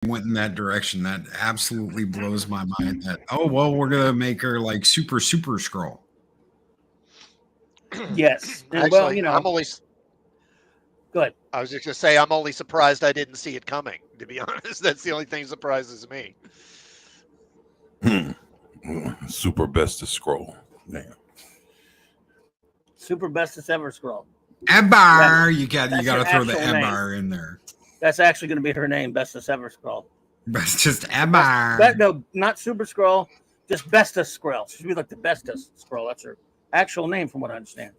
went in that direction. That absolutely blows my mind. That well, we're gonna make her like super scroll. Yes, and Actually, I'm only. Good. I was just gonna say I'm only surprised I didn't see it coming. To be honest, that's the only thing that surprises me. Super bestest scroll. Damn. Super bestest ever scroll. Ebar, you got to throw the Ebar in there. That's actually going to be her name, bestest ever scroll. Bestest Ebar. No, not super scroll, just bestest scroll. She'd be like the bestest scroll. That's her actual name, from what I understand.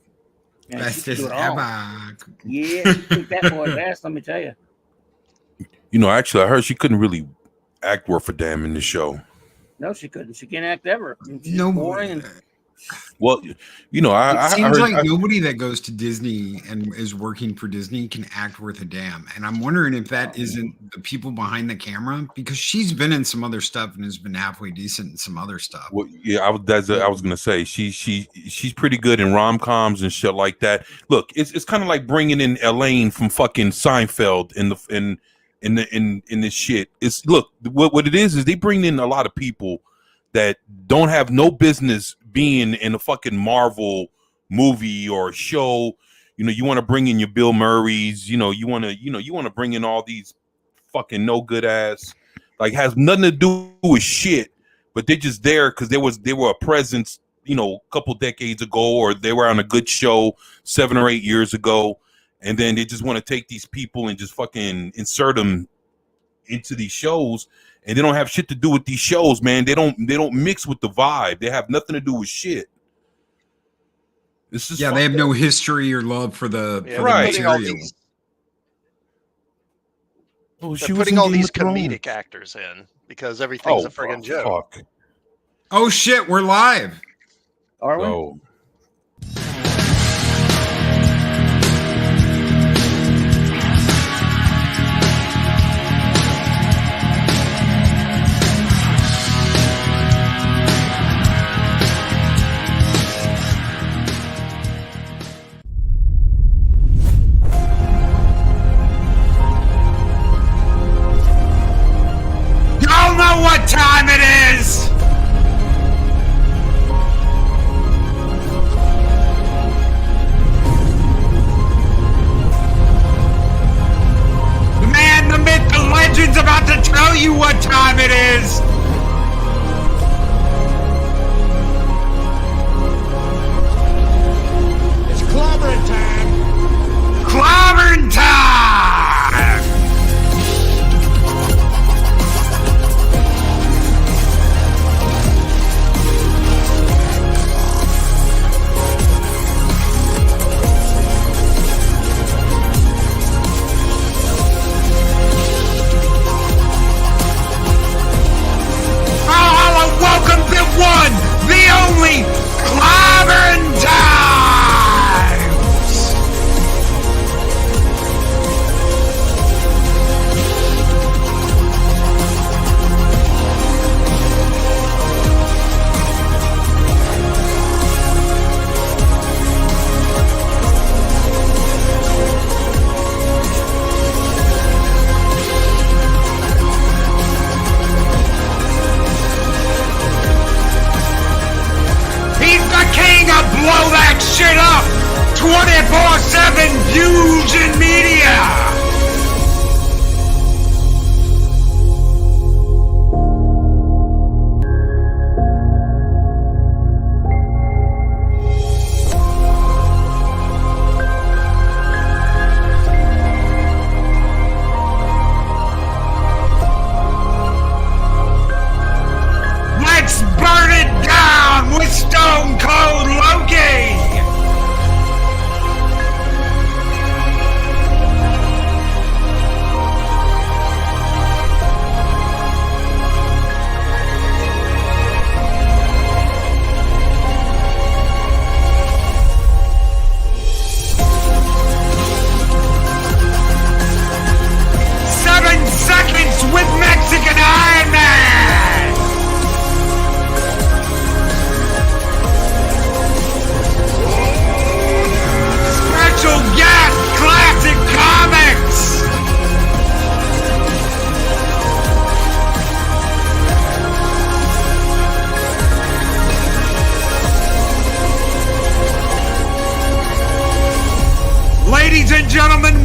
Yeah, bestest Ebar. Yeah, she took that boy best. Let me tell you. You know, actually, I heard she couldn't really act worth a damn in the show. No, she couldn't. She can't act ever. She's no, boring. And... Well, you know, it seems like nobody that goes to Disney and is working for Disney can act worth a damn. And I'm wondering if that isn't the people behind the camera, because she's been in some other stuff and has been halfway decent in some other stuff. Well, yeah, I was gonna say she's pretty good in rom-coms and shit like that. Look, it's kind of like bringing in Elaine from fucking Seinfeld in this shit. It's look, what it is they bring in a lot of people that don't have no business being in a fucking Marvel movie or show. You know, you want to bring in your Bill Murrays, you want to bring in all these fucking no good ass, like has nothing to do with shit, but they're just there because they were a presence, a couple decades ago, or they were on a good show 7 or 8 years ago, and then they just want to take these people and just fucking insert them into these shows. And they don't have shit to do with these shows, man. They don't mix with the vibe. They have nothing to do with shit. This is they have no history or love for the material. They're putting all these comedic actors in because everything's a friggin' joke. Fuck. Oh shit, we're live. Are we? What time it is? The man, the myth, the legend's about to tell you what time it is. It's clobbering time. Clobberin time.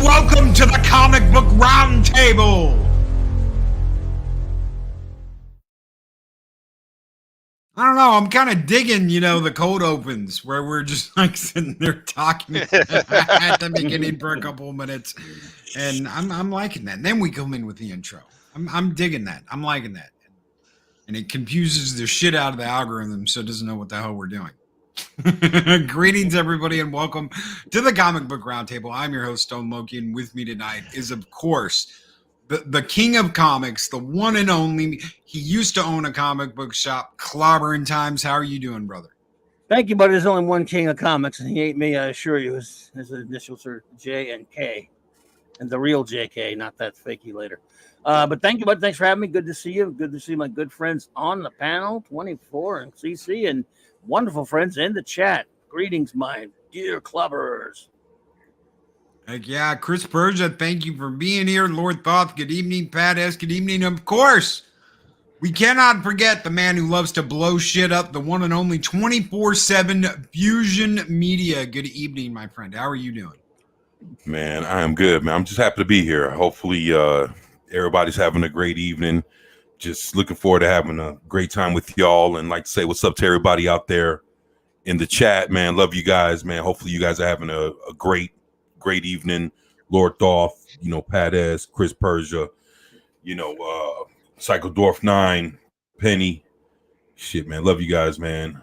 welcome to the Comic Book Roundtable. I don't know. I'm kind of digging, the cold opens where we're just like sitting there talking at the beginning for a couple of minutes, and I'm liking that. And then we come in with the intro. I'm digging that. I'm liking that, and it confuses the shit out of the algorithm, so it doesn't know what the hell we're doing. Greetings, everybody, and welcome to the Comic Book Roundtable. I'm your host, Stone Loki, and with me tonight is, of course, the king of comics, the one and only. He used to own a comic book shop, Clobberin Times. How are you doing, brother? Thank you, buddy. There's only one king of comics, and he ain't me, I assure you. His initials are J and K, and the real JK, not that fakey later. But thank you, bud. Thanks for having me. Good to see you. Good to see my good friends on the panel, 24 and CC, and wonderful friends in the chat. Greetings, my dear clubbers. Heck yeah, Chris Persia, thank you for being here. Lord Thoth, good evening. Pat S, good evening. Of course, we cannot forget the man who loves to blow shit up, the one and only 24/7 Fusion Media. Good evening, my friend. How are you doing? Man, I am good, man. I'm just happy to be here. Hopefully, everybody's having a great evening. Just looking forward to having a great time with y'all, and like to say what's up to everybody out there in the chat, man. Love you guys, man. Hopefully you guys are having a great evening. Lord Thoth, Pat S, Chris Persia, Psychodorf 9, Penny. Shit, man. Love you guys, man.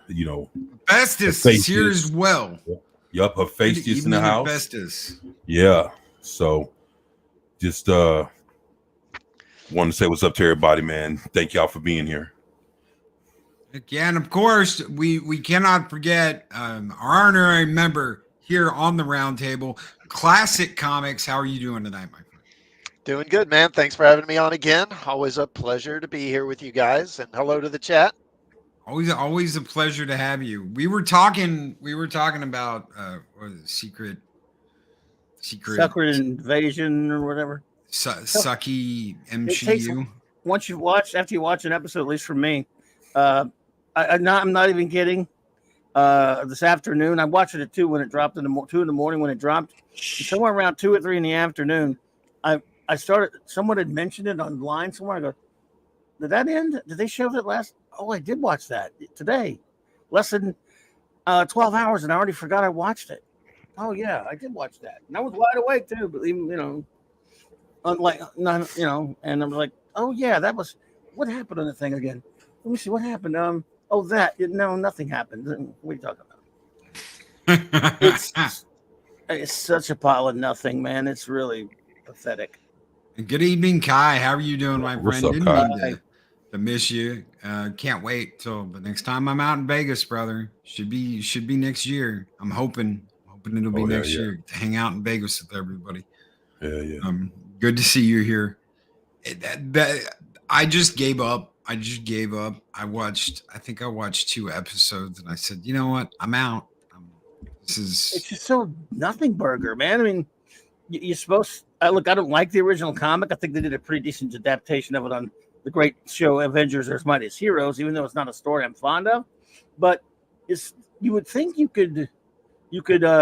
Festus is here as well. Yup, Hephaestus in the house. Festus. Yeah. So just want to say what's up to everybody, man. Thank y'all for being here. Yeah, and of course, we cannot forget our honorary member here on the roundtable, Classic Comics. How are you doing tonight, my friend? Doing good, man. Thanks for having me on again. Always a pleasure to be here with you guys, and hello to the chat. Always a pleasure to have you. We were talking about what is it, secret invasion or whatever. Sucky MCU. After you watch an episode, at least for me, I'm not even kidding. This afternoon, I watched it at 2 when it dropped 2 in the morning when it dropped. Somewhere around 2 or 3 in the afternoon, I started. Someone had mentioned it online somewhere. I go, did that end? Did they show that last? Oh, I did watch that today. Less than 12 hours, and I already forgot I watched it. Oh yeah, I did watch that, and I was wide awake too. But even unlike none, and I'm like, oh yeah, that was what happened on the thing again. Let me see what happened. Nothing happened. What are you talking about? It's such a pile of nothing, man. It's really pathetic. Good evening, Kai. How are you doing, my What's friend? up, Didn't Kai? mean to miss you. Can't wait till the next time I'm out in Vegas, brother. Should be next year. I'm hoping it'll be next year to hang out in Vegas with everybody. Yeah. Good to see you here. I just gave up. I think I watched 2 episodes, and I said, you know what? I'm out. It's just so nothing burger, man. I mean, you're supposed. Look, I don't like the original comic. I think they did a pretty decent adaptation of it on the great show Avengers: Earth's Mightiest Heroes, even though it's not a story I'm fond of. But you would think you could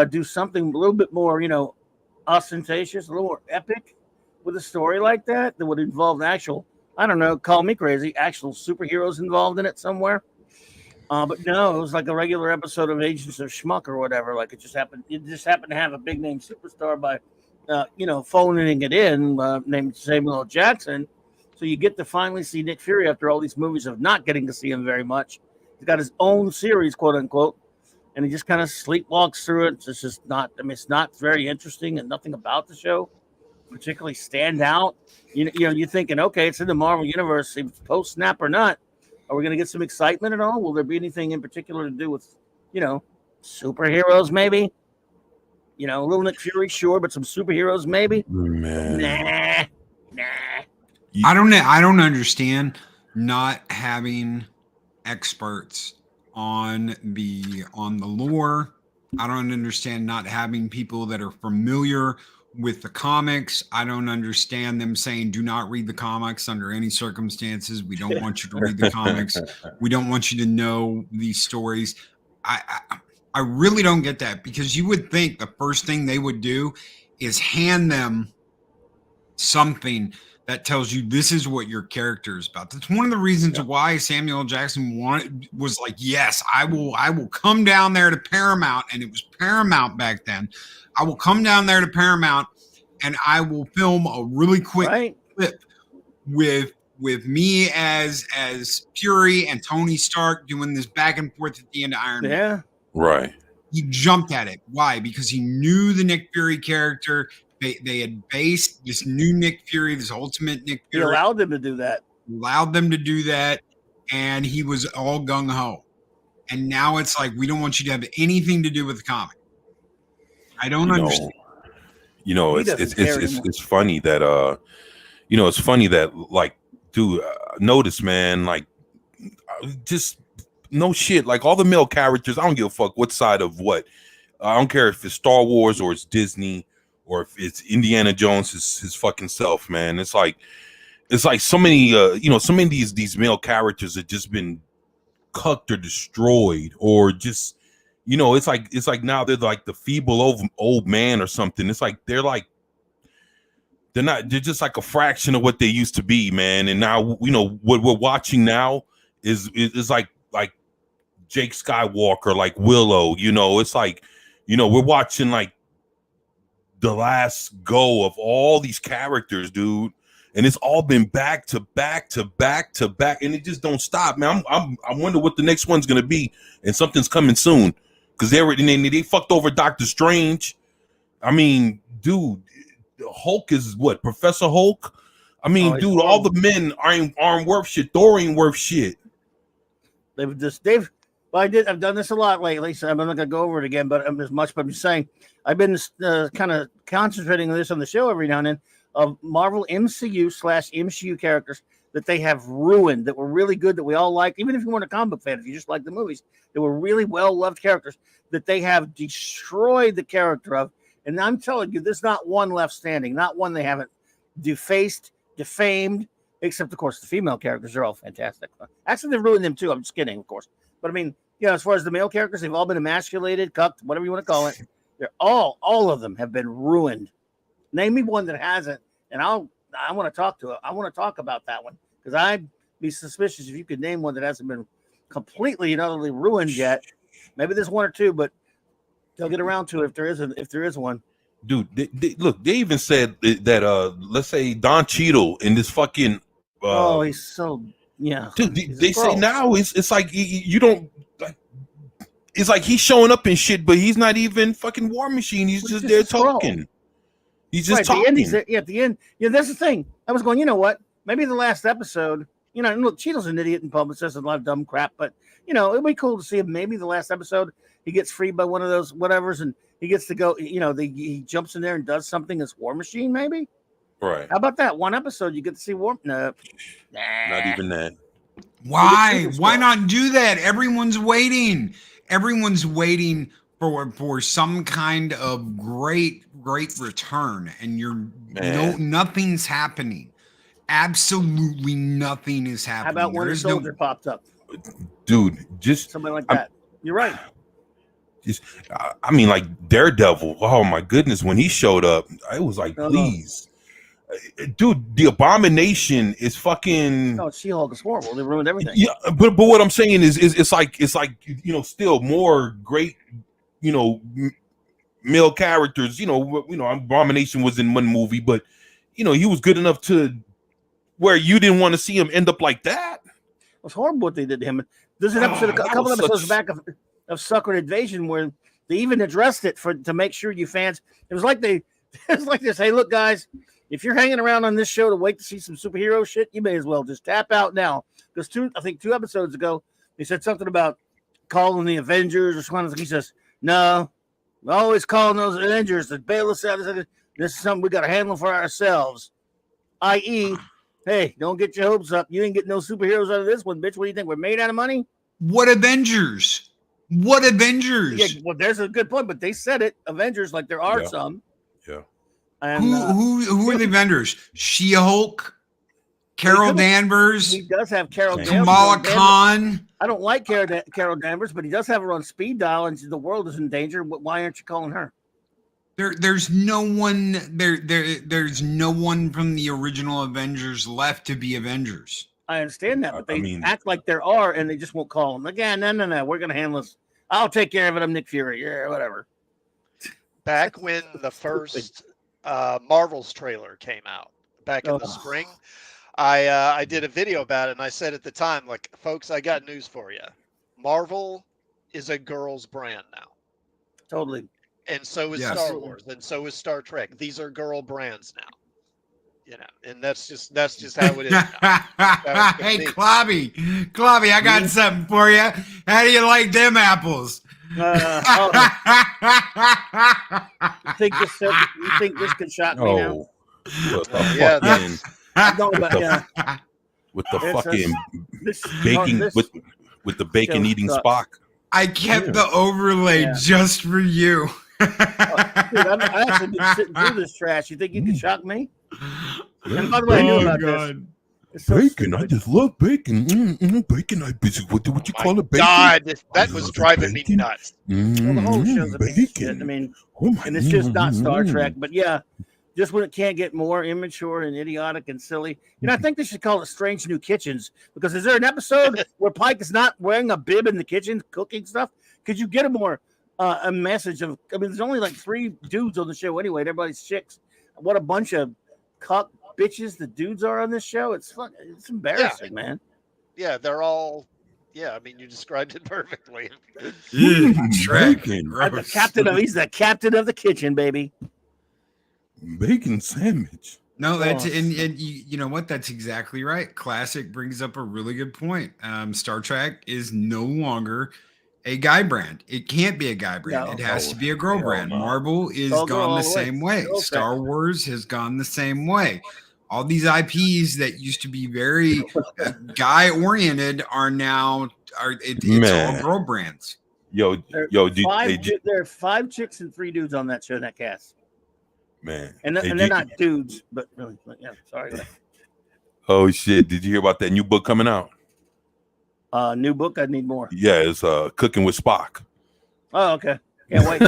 do something a little bit more, ostentatious, a little more epic with a story like that would involve actual, I don't know, call me crazy, actual superheroes involved in it somewhere. But no, it was like a regular episode of Agents of Schmuck or whatever. Like it just happened to have a big name superstar by, phoning it in, named Samuel L. Jackson. So you get to finally see Nick Fury after all these movies of not getting to see him very much. He's got his own series, quote unquote, and he just kind of sleepwalks through it. It's just not. I mean, it's not very interesting, and nothing about the show particularly stand out. You're thinking, okay, it's in the Marvel universe, post snap or not. Are we going to get some excitement at all? Will there be anything in particular to do with, superheroes? Maybe. A little Nick Fury, sure, but some superheroes, maybe. Man. Nah. I don't understand not having experts on the lore. I don't understand not having people that are familiar with the comics. I don't understand them saying, do not read the comics under any circumstances. We don't want you to read the comics. We don't want you to know these stories. I really don't get that, because you would think the first thing they would do is hand them something that tells you this is what your character is about. That's one of the reasons why Samuel L. Jackson was like, yes, I will come down there to Paramount, and it was Paramount back then. I will come down there to Paramount, and I will film a really quick clip with me as Fury and Tony Stark doing this back and forth at the end of Iron Man. Yeah, right. He jumped at it. Why? Because he knew the Nick Fury character. They had based this new Nick Fury, this ultimate Nick Fury. He allowed them to do that. And he was all gung ho. And now it's like, we don't want you to have anything to do with the comic. I don't understand. It's funny that it's funny that, like, dude, notice, man, like, just no shit. Like, all the male characters, I don't give a fuck what side of what. I don't care if it's Star Wars or it's Disney, or if it's Indiana Jones, his fucking self, man. It's like so many, so many of these male characters have just been cucked or destroyed, or just, it's like now they're like the feeble old man or something. It's like they're just like a fraction of what they used to be, man. And now, what we're watching now is like Jake Skywalker, like Willow. It's like, we're watching like the last go of all these characters, dude, and it's all been back to back to back to back, and it just don't stop, man. I wonder what the next one's gonna be, and something's coming soon, because they fucked over Doctor Strange. I mean, dude, Hulk is what? Professor Hulk? I mean, dude, all the men aren't worth shit. Thor ain't worth shit. I've done this a lot lately, so I'm not gonna go over it again, but as much. But I'm just saying, I've been kind of concentrating on this on the show every now and then, of Marvel MCU/MCU characters that they have ruined, that were really good, that we all liked, even if you weren't a comic book fan, if you just liked the movies, they were really well loved characters that they have destroyed the character of. And I'm telling you, there's not one left standing, not one they haven't defaced, defamed, except of course the female characters are all fantastic. Actually, they've ruined them too. I'm just kidding, of course. But I mean, as far as the male characters, they've all been emasculated, cucked, whatever you want to call it. They're all of them have been ruined. Name me one that hasn't, and I want to talk to it. I want to talk about that one, because I'd be suspicious if you could name one that hasn't been completely and utterly ruined yet. Maybe there's one or two, but they'll get around to it if there is one. Dude, they even said that let's say Don Cheadle in this fucking he's so. Yeah, dude. They say now it's like you don't like. It's like he's showing up in shit, but he's not even fucking War Machine. He's just there talking. He's just talking. At the end, that's the thing. I was going, you know what? Maybe the last episode, look, Cheadle's an idiot and publicist and a lot of dumb crap, but it'd be cool to see him. Maybe the last episode he gets freed by one of those whatevers, and he gets to go. He jumps in there and does something as War Machine, maybe. Right. How about that one episode you get to see War? No, not even that. Why? Why not do that? Everyone's waiting. Everyone's waiting for some kind of great return, and nothing's happening. Absolutely nothing is happening. How about when a soldier popped up? Dude, just something like that. You're right. I mean, like Daredevil. Oh my goodness, when he showed up, I was like, please. Dude, the Abomination is fucking. No, She-Hulk is horrible. They ruined everything. Yeah, but what I'm saying is it's like still more great, male characters. Abomination was in one movie, but he was good enough to where you didn't want to see him end up like that. It was horrible what they did to him. There's an episode, a couple episodes back of Sucker Invasion where they even addressed it to make sure you fans. It was like this. Hey, look, guys. If you're hanging around on this show to wait to see some superhero shit, you may as well just tap out now. Because I think 2 episodes ago, they said something about calling the Avengers or something. He says, no, we're always calling those Avengers to bail us out. This is something we got to handle for ourselves. I.e., hey, don't get your hopes up. You ain't getting no superheroes out of this one, bitch. What do you think? We're made out of money? What Avengers? What Avengers? Yeah, well, there's a good point, but they said it. Avengers, like there are some. Yeah. And, who are the vendors? She-Hulk, Carol Danvers. He does have Carol Danvers. Kamala Khan. I don't like Carol Danvers, but he does have her on speed dial, and the world is in danger. Why aren't you calling her? There's no one there's no one from the original Avengers left to be Avengers. I understand that, but they act like there are, and they just won't call them. Again, no. We're gonna handle this. I'll take care of it. I'm Nick Fury. Yeah, whatever. Back when the first Marvel's trailer came out, back in the spring, I did a video about it, and I said at the time, like, folks, I got news for you. Marvel is a girl's brand now. Totally. And so is Star Wars, and so is Star Trek. These are girl brands now. You know, and that's just how it is now. Hey, Clobby, I got something for you. How do you like them apples? You think this could shock me now? With the fucking baking with the bacon eating Spock. I kept the overlay just for you. Dude, I actually been sitting through this trash. You think you can shock me? And by the way, I knew about this. So bacon, stupid. I just love bacon. Bacon, what you call it? Bacon? God, that was driving me nuts. Well, the whole show's a piece of shit. I mean, and it's just not Star Trek, but yeah, just when it can't get more immature and idiotic and silly. You know, I think they should call it Strange New Kitchens, because is there an episode where Pike is not wearing a bib in the kitchen cooking stuff? Could you get a message of, I mean, there's only like 3 dudes on the show anyway, and everybody's chicks. What a bunch of cuck bitches the dudes are on this show. It's embarrassing, man. Yeah, they're all. Yeah, I mean, you described it perfectly. Shrek. He's the captain of the kitchen, baby. Bacon sandwich. No, that's and you know what? That's exactly right. Classic brings up a really good point. Star Trek is no longer a guy brand. It can't be a guy brand. No. It has to be a girl brand. Marvel is gone the same way. Star Wars has gone the same way. All these IPs that used to be very guy oriented are now it's all girl brands. There are 5 chicks and 3 dudes on that show, that cast. Man, and they're not dudes, but really, yeah. Sorry. Oh shit! Did you hear about that new book coming out? New book. I need more. Yeah, it's Cooking with Spock. Oh, okay. Can't wait.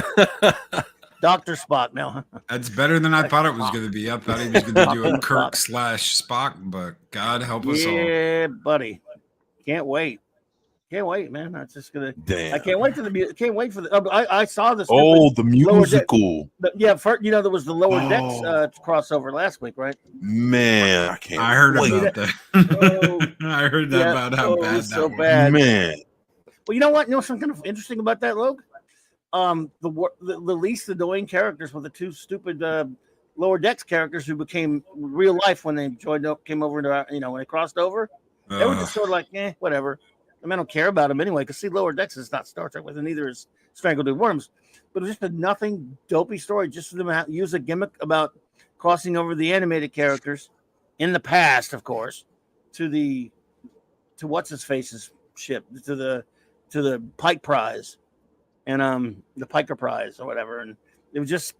Dr. Spock now. That's better than I thought it was going to be. I thought he was going to do a Kirk / Spock book. God help us all. Yeah, buddy. Can't wait. Can't wait, man. That's just gonna. Damn. I can't wait for the music. Can't wait for the. I saw this. Oh, the musical. Yeah, there was the Lower Decks crossover last week, right? Man, I can't. I heard about that. I heard that about how bad that so was. bad. Man. Well, you know what? You know something kind of interesting about that, Logan? The least annoying characters were the 2 stupid Lower Decks characters who became real life when they came over into when they crossed over. They were just sort of like, whatever. I mean, I don't care about them anyway, because Lower Decks is not Star Trek, and neither is Strangled with Worms. But it's just a nothing dopey story, just for them to use a gimmick about crossing over the animated characters in the past, of course, to what's his face's ship, to the Pike Prize, and the Piker Prize or whatever, and it was just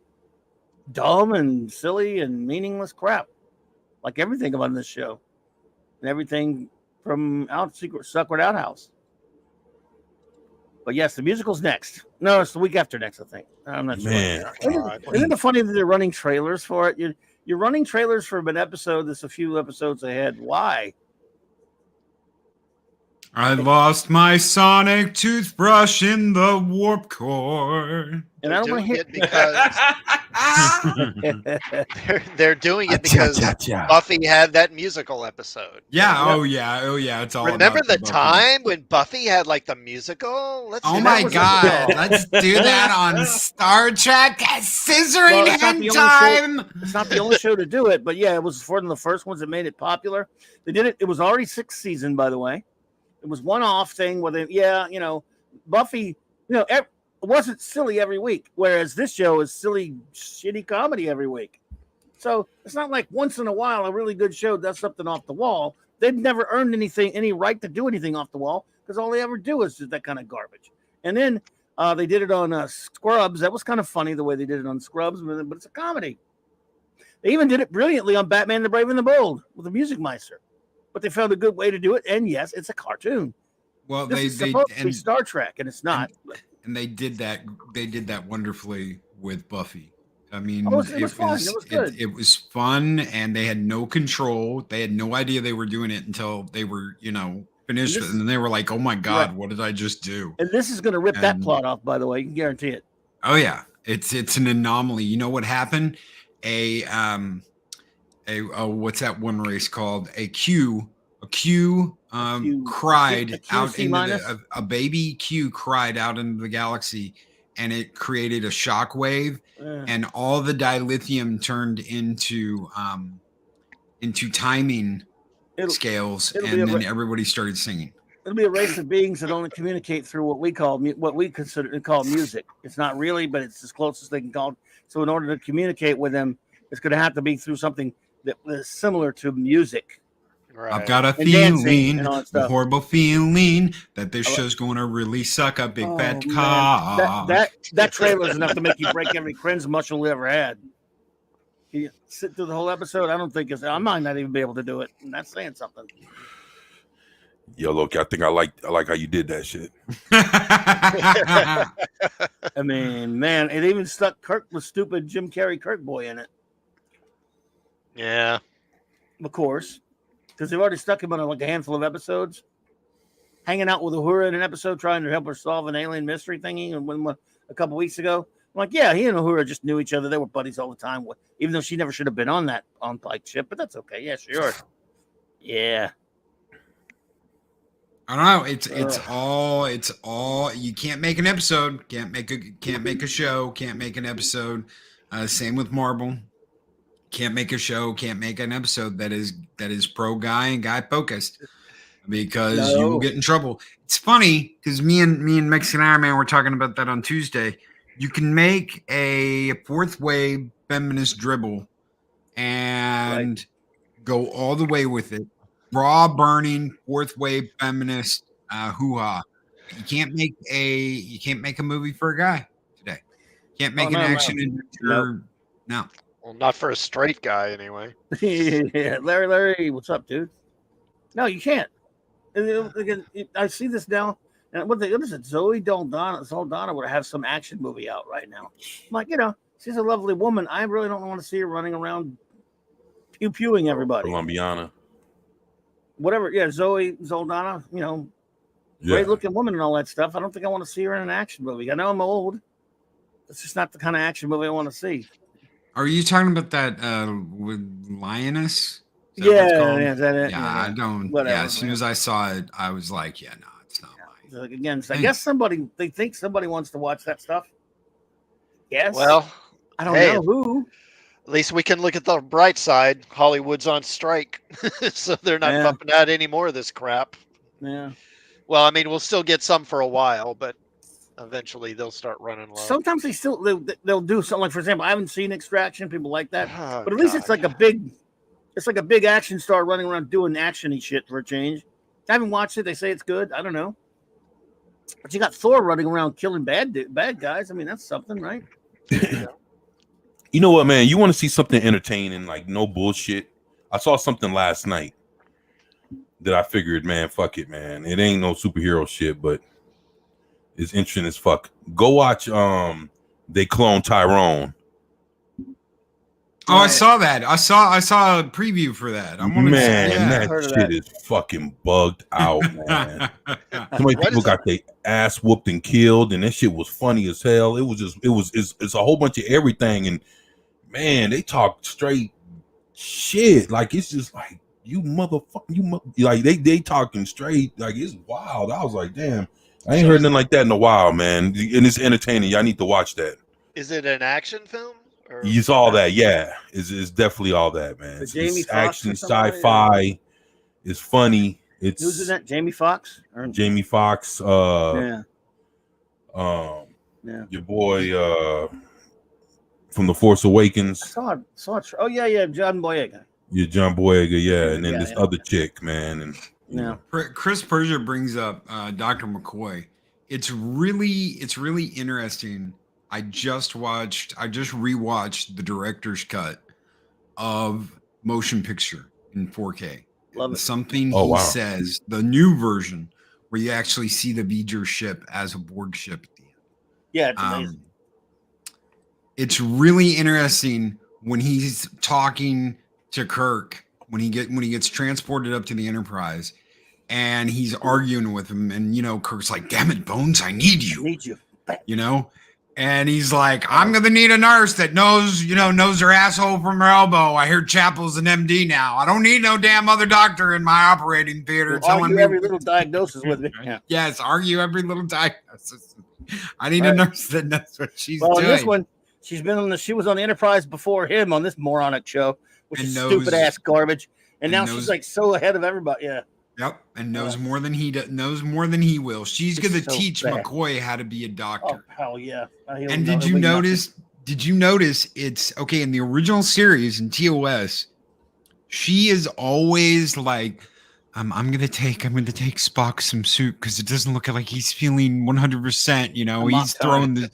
dumb and silly and meaningless crap, like everything about this show, and everything from Secret Outhouse. But yes, the musical's next. No, it's the week after next, I think. I'm not sure. Man, isn't it funny that they're running trailers for it? You're running trailers for an episode that's a few episodes ahead. Why? I lost my sonic toothbrush in the warp core. And I don't want to hear because they're doing it because Buffy had that musical episode. Yeah. Oh yeah. It's all. Remember the time when Buffy had like the musical? Oh my god! Let's do that on Star Trek. Scissoring hand time. It's not the only show to do it, but yeah, it was one of the first ones that made it popular. They did it. It was already 6th season, by the way. It was one-off thing where Buffy, it wasn't silly every week, whereas this show is silly, shitty comedy every week. So it's not like once in a while a really good show does something off the wall. They've never earned any right to do anything off the wall, because all they ever do is that kind of garbage. And then they did it on Scrubs. That was kind of funny the way they did it on Scrubs, but it's a comedy. They even did it brilliantly on Batman the Brave and the Bold with the Music Meister. But they found a good way to do it, and yes, it's a cartoon. Well, it's supposed to be Star Trek, and it's not. And they did that. They did that wonderfully with Buffy. I mean, it was fun. It was good. It was fun, and they had no control. They had no idea they were doing it until they were, finished, and then they were like, "Oh my god, right. what did I just do?" And this is going to rip that plot off. By the way, you can guarantee it. Oh yeah, it's an anomaly. You know what happened? What's that one race called? A Q cried out into a baby Q cried out into the galaxy, and it created a shockwave, and all the dilithium turned into timing scales, and then everybody started singing. It'll be a race of beings that only communicate through what we call music. It's not really, but it's as close as they can call. So in order to communicate with them, it's going to have to be through something that is similar to music. Right. I've got a feeling, a horrible feeling that this show's going to really suck a big fat cock. That trailer is enough to make you break every cringe muscle we ever had. You sit through the whole episode. I don't think I might not even be able to do it. And that's saying something. Yo, Loki, I think I like how you did that shit. I mean, man, it even stuck Kirk with stupid Jim Carrey Kirk boy in it. Yeah. Of course. Because they've already stuck him on like a handful of episodes. Hanging out with Uhura in an episode, trying to help her solve an alien mystery thingy and a couple weeks ago. I'm like, yeah, he and Uhura just knew each other. They were buddies all the time. Even though she never should have been on that Pike ship, but that's okay. Yeah, sure. Yeah. I don't know. It's all. You can't make an episode. Can't make a show. Can't make an episode. Same with Marvel. Can't make a show. Can't make an episode that is pro guy and guy focused, because you will get in trouble. It's funny because me and Mexican Iron Man were talking about that on Tuesday. You can make a fourth wave feminist dribble and go all the way with it. Raw burning fourth wave feminist hoo-ha. You can't make a movie for a guy today. Can't make an action adventure. No. Well, not for a straight guy anyway. Yeah, Larry, what's up, dude? No, you can't. I see this now. And what is it? Zoe Saldana would have some action movie out right now. I'm like, she's a lovely woman. I really don't want to see her running around pew-pewing everybody. Colombiana. Whatever, yeah, Zoe Saldana, great looking woman and all that stuff. I don't think I want to see her in an action movie. I know I'm old. It's just not the kind of action movie I want to see. Are you talking about that with Lioness? Is that it? Yeah, I don't. Whatever, as soon as I saw it, I was like, yeah, no, it's not mine. Like, again, I guess they think somebody wants to watch that stuff. Yes. Well, I don't know who. At least we can look at the bright side. Hollywood's on strike, so they're not pumping out any more of this crap. Yeah. Well, I mean, we'll still get some for a while, but eventually they'll start running low. Sometimes they'll do something like, for example, I haven't seen Extraction. People like that, but at least it's like a big action star running around doing actiony shit for a change. I haven't watched it. They say it's good. I don't know. But you got Thor running around killing bad guys. I mean, that's something, right? You know what, man? You want to see something entertaining, like no bullshit? I saw something last night that I figured, man, fuck it, man. It ain't no superhero shit, but it's interesting as fuck. Go watch They Clone Tyrone. Oh, I saw that. I saw a preview for that. That shit is fucking bugged out, man. So many people got their ass whooped and killed, and that shit was funny as hell. It's a whole bunch of everything, and man, they talk straight shit. Like, it's just like, like they talking straight. Like, it's wild. I was like, damn, I ain't heard nothing like that in a while, man. And it's entertaining. Y'all need to watch that. Is it an action film? It's all that, yeah. It's definitely all that, man. It's action, sci-fi. It's funny. Who's in that? Jamie Foxx? Jamie Foxx. Your boy from The Force Awakens. I saw it. Oh yeah, John Boyega. Yeah, John Boyega, yeah. And then this other chick, man. And Chris Persia brings up Dr. McCoy. It's really interesting. I just rewatched the director's cut of Motion Picture in 4K. Love it. Something he says, the new version, where you actually see the V'ger ship as a Borg ship at the end. Yeah, it's amazing. it's really interesting when he's talking to Kirk when he gets transported up to the Enterprise, and he's arguing with him, and Kirk's like, "Damn it, Bones, I need you." Need you. And he's like, "I'm gonna need a nurse that knows her asshole from her elbow. I hear Chapel's an MD now. I don't need no damn other doctor in my operating theater telling Argue me every little diagnosis with me. Yeah. Yes, argue every little diagnosis. I need a nurse that knows what she's doing." In this one, she was on the Enterprise before him on this moronic show, which is stupid ass garbage. And now she's like so ahead of everybody. Yeah. Yep, and knows more than he knows more than he will. She's going to teach McCoy how to be a doctor. Oh hell yeah! And did you notice? Did you notice? It's okay in the original series in TOS. She is always like, I'm gonna take Spock some soup because it doesn't look like he's feeling 100%.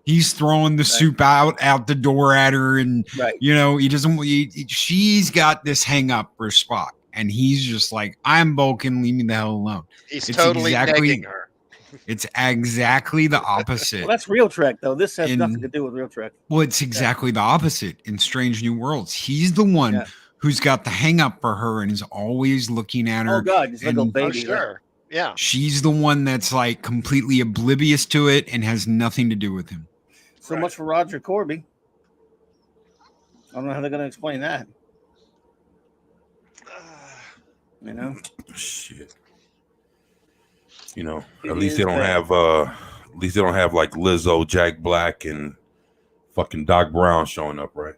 He's throwing the soup out the door at her, and he doesn't. She's got this hang up for Spock. And he's just like, "I'm Vulcan, leave me the hell alone." He's totally negging her. It's exactly the opposite. Well, that's Real Trek, though. This has nothing to do with Real Trek. Well, it's exactly the opposite in Strange New Worlds. He's the one who's got the hang up for her and is always looking at her. Oh, God. He's like a baby. Oh, sure. Yeah. She's the one that's like completely oblivious to it and has nothing to do with him. So much for Roger Corby. I don't know how they're going to explain that. Shit. At least they don't have like Lizzo, Jack Black, and fucking Doc Brown showing up, right?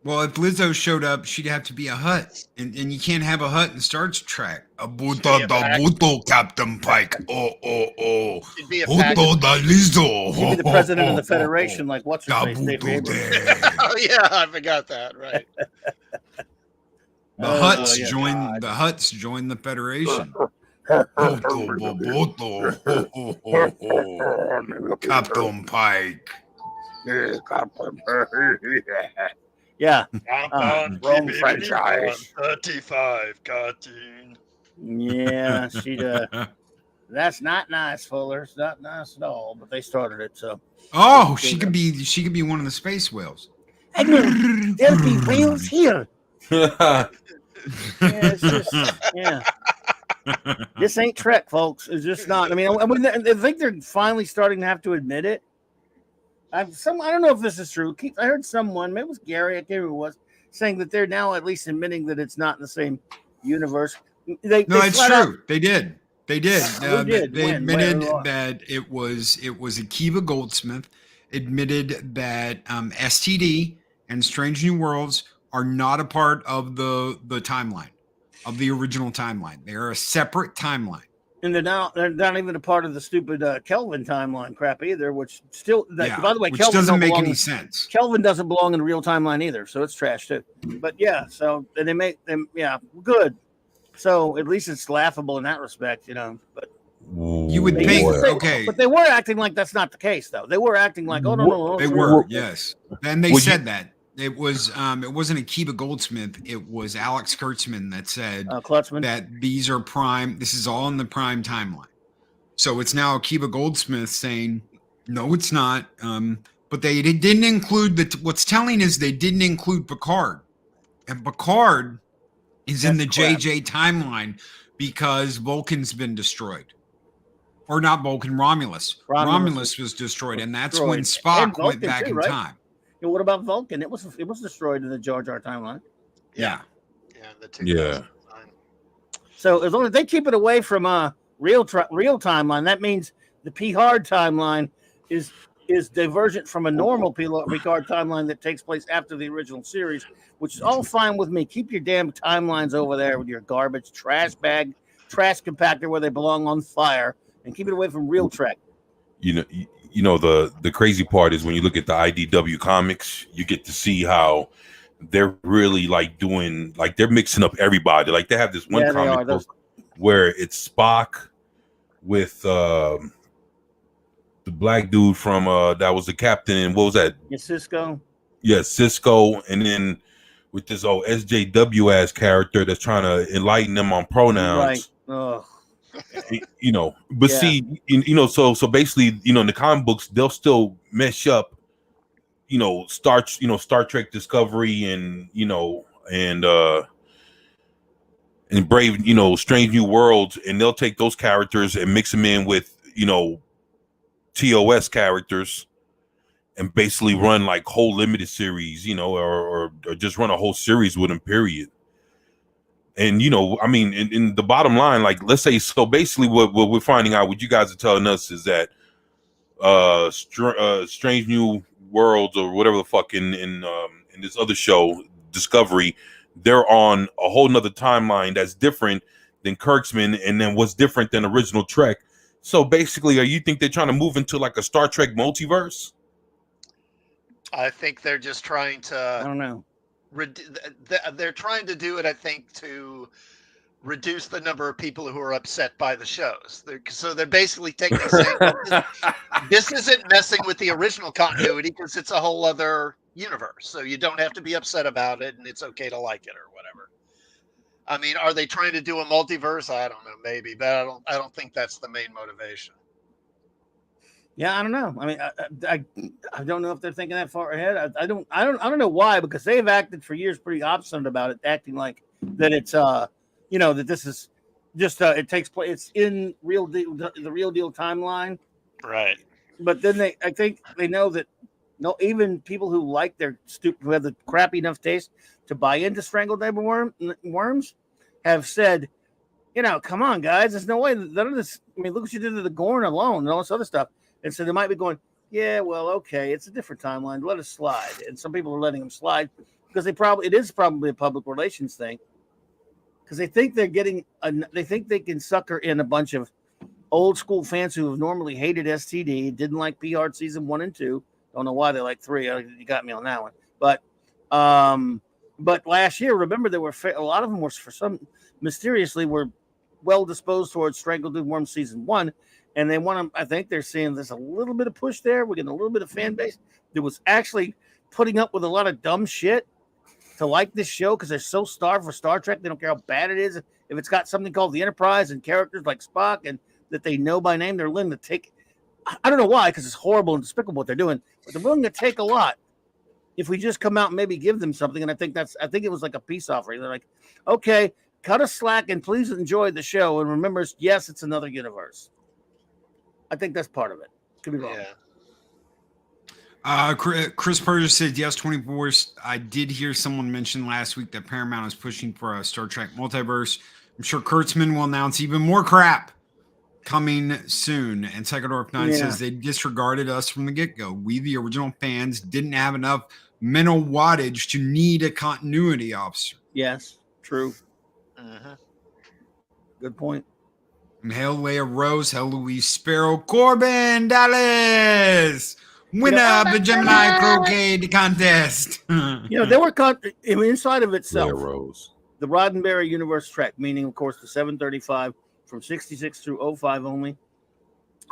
Well, if Lizzo showed up, she'd have to be a Hut, and you can't have a Hut in Star Trek. Abuto da buto, Captain Pike. Oh. Buto da Lizzo. She'd be the president of the Federation, like what's her face? Oh yeah, I forgot that. Right. The Huts joined the Federation. Captain Pike. Yeah. Wrong franchise. 35 cartoon. Yeah, that's not nice, Fuller. It's not nice at all, but they started it, so. Oh, she could be one of the space whales. There'll be whales here. It's just, this ain't Trek, folks. It's just not. I mean, I think they're finally starting to have to admit it. I don't know if this is true. I heard someone, maybe it was Gary, I can't remember who it was, saying that they're now at least admitting that it's not in the same universe. It's true. They did. They admitted that it was Akiva Goldsmith admitted that STD and Strange New Worlds are not a part of the timeline, of the original timeline. They are a separate timeline. And they're not even a part of the stupid Kelvin timeline crap either, which still, by the way, which Kelvin doesn't make any sense. Kelvin doesn't belong in the real timeline either, so it's trash too. But yeah, so they make them, good. So at least it's laughable in that respect, But you would think, okay, but they were acting like that's not the case, though. They were acting like, oh no, they were, yes. Then they said that. It wasn't Akiva Goldsmith. It was Alex Kurtzman that said that these are prime. This is all in the prime timeline. So it's now Akiva Goldsmith saying, no, it's not. But they didn't include what's telling is they didn't include Picard. And Picard is in the JJ timeline because Vulcan's been destroyed. Or not Vulcan, Romulus. Romulus was destroyed. And that's when Spock went back in time. What about Vulcan? It was destroyed in the Jar Jar timeline. Yeah. So as long as they keep it away from real timeline, that means the Picard timeline is divergent from a normal Picard timeline that takes place after the original series, which is all fine with me. Keep your damn timelines over there with your garbage trash compactor where they belong on fire, and keep it away from Real Trek. The crazy part is when you look at the IDW comics, you get to see how they're really like doing, like they're mixing up everybody. Like they have this one comic book where it's Spock with the black dude from that was the captain, and what was that? Cisco. Yeah, Cisco, and then with this old SJW ass character that's trying to enlighten them on pronouns. Right. See, so basically, in the comic books, they'll still mesh up Star Trek Discovery and Brave, Strange New Worlds, and they'll take those characters and mix them in with, TOS characters and basically run like whole limited series, or just run a whole series with them, period. And, in the bottom line, like, let's say, so basically what we're finding out, what you guys are telling us is that Strange New Worlds or whatever the fuck in this other show, Discovery, they're on a whole nother timeline that's different than Kirksman, and then what's different than original Trek. So basically, you think they're trying to move into like a Star Trek multiverse? I think they're just trying to. I don't know. They're trying to do it, I think, to reduce the number of people who are upset by the shows. So they're basically saying this isn't messing with the original continuity because it's a whole other universe. So you don't have to be upset about it, and it's okay to like it or whatever. I mean, are they trying to do a multiverse? I don't know, maybe, but I don't think that's the main motivation. Yeah, I don't know. I mean, I don't know if they're thinking that far ahead. I don't know why, because they've acted for years pretty obstinate about it, acting like that it's that this is just it takes place. It's in the real deal timeline, right? But then I think they know that even people who like their who have the crappy enough taste to buy into strangled worms have said, come on, guys, there's no way none of this. I mean, look what you did to the Gorn alone and all this other stuff. And so they might be going, yeah, well, okay, it's a different timeline. Let us slide. And some people are letting them slide because it is probably a public relations thing. Because they think they think they can sucker in a bunch of old school fans who have normally hated STD, didn't like P Hard season 1 and 2. Don't know why they like 3. You got me on that one. But last year, remember, there were a lot of them were for some mysteriously were well disposed towards Strangled Worm season 1. And they want to, I think they're seeing there's a little bit of push there. We're getting a little bit of fan base that was actually putting up with a lot of dumb shit to like this show because they're so starved for Star Trek. They don't care how bad it is. If it's got something called the Enterprise and characters like Spock and that they know by name, they're willing to take. I don't know why, because it's horrible and despicable what they're doing, but they're willing to take a lot if we just come out and maybe give them something. And I think it was like a peace offering. They're like, okay, cut us slack and please enjoy the show. And remember, yes, it's another universe. I think that's part of it. Could be wrong. Yeah. Chris Perger said yes, 24. I did hear someone mention last week that Paramount is pushing for a Star Trek multiverse. I'm sure Kurtzman will announce even more crap coming soon. And Psychodorf 9 says they disregarded us from the get-go. We, the original fans, didn't have enough mental wattage to need a continuity officer. Yes, true. Good point. And hail Leia Rose, hail Louise Sparrow, Corbin Dallas, winner of the Gemini Croquet contest. There were inside of itself. Leia Rose. The Roddenberry Universe Trek, meaning, of course, the 735 from 66 through 05 only.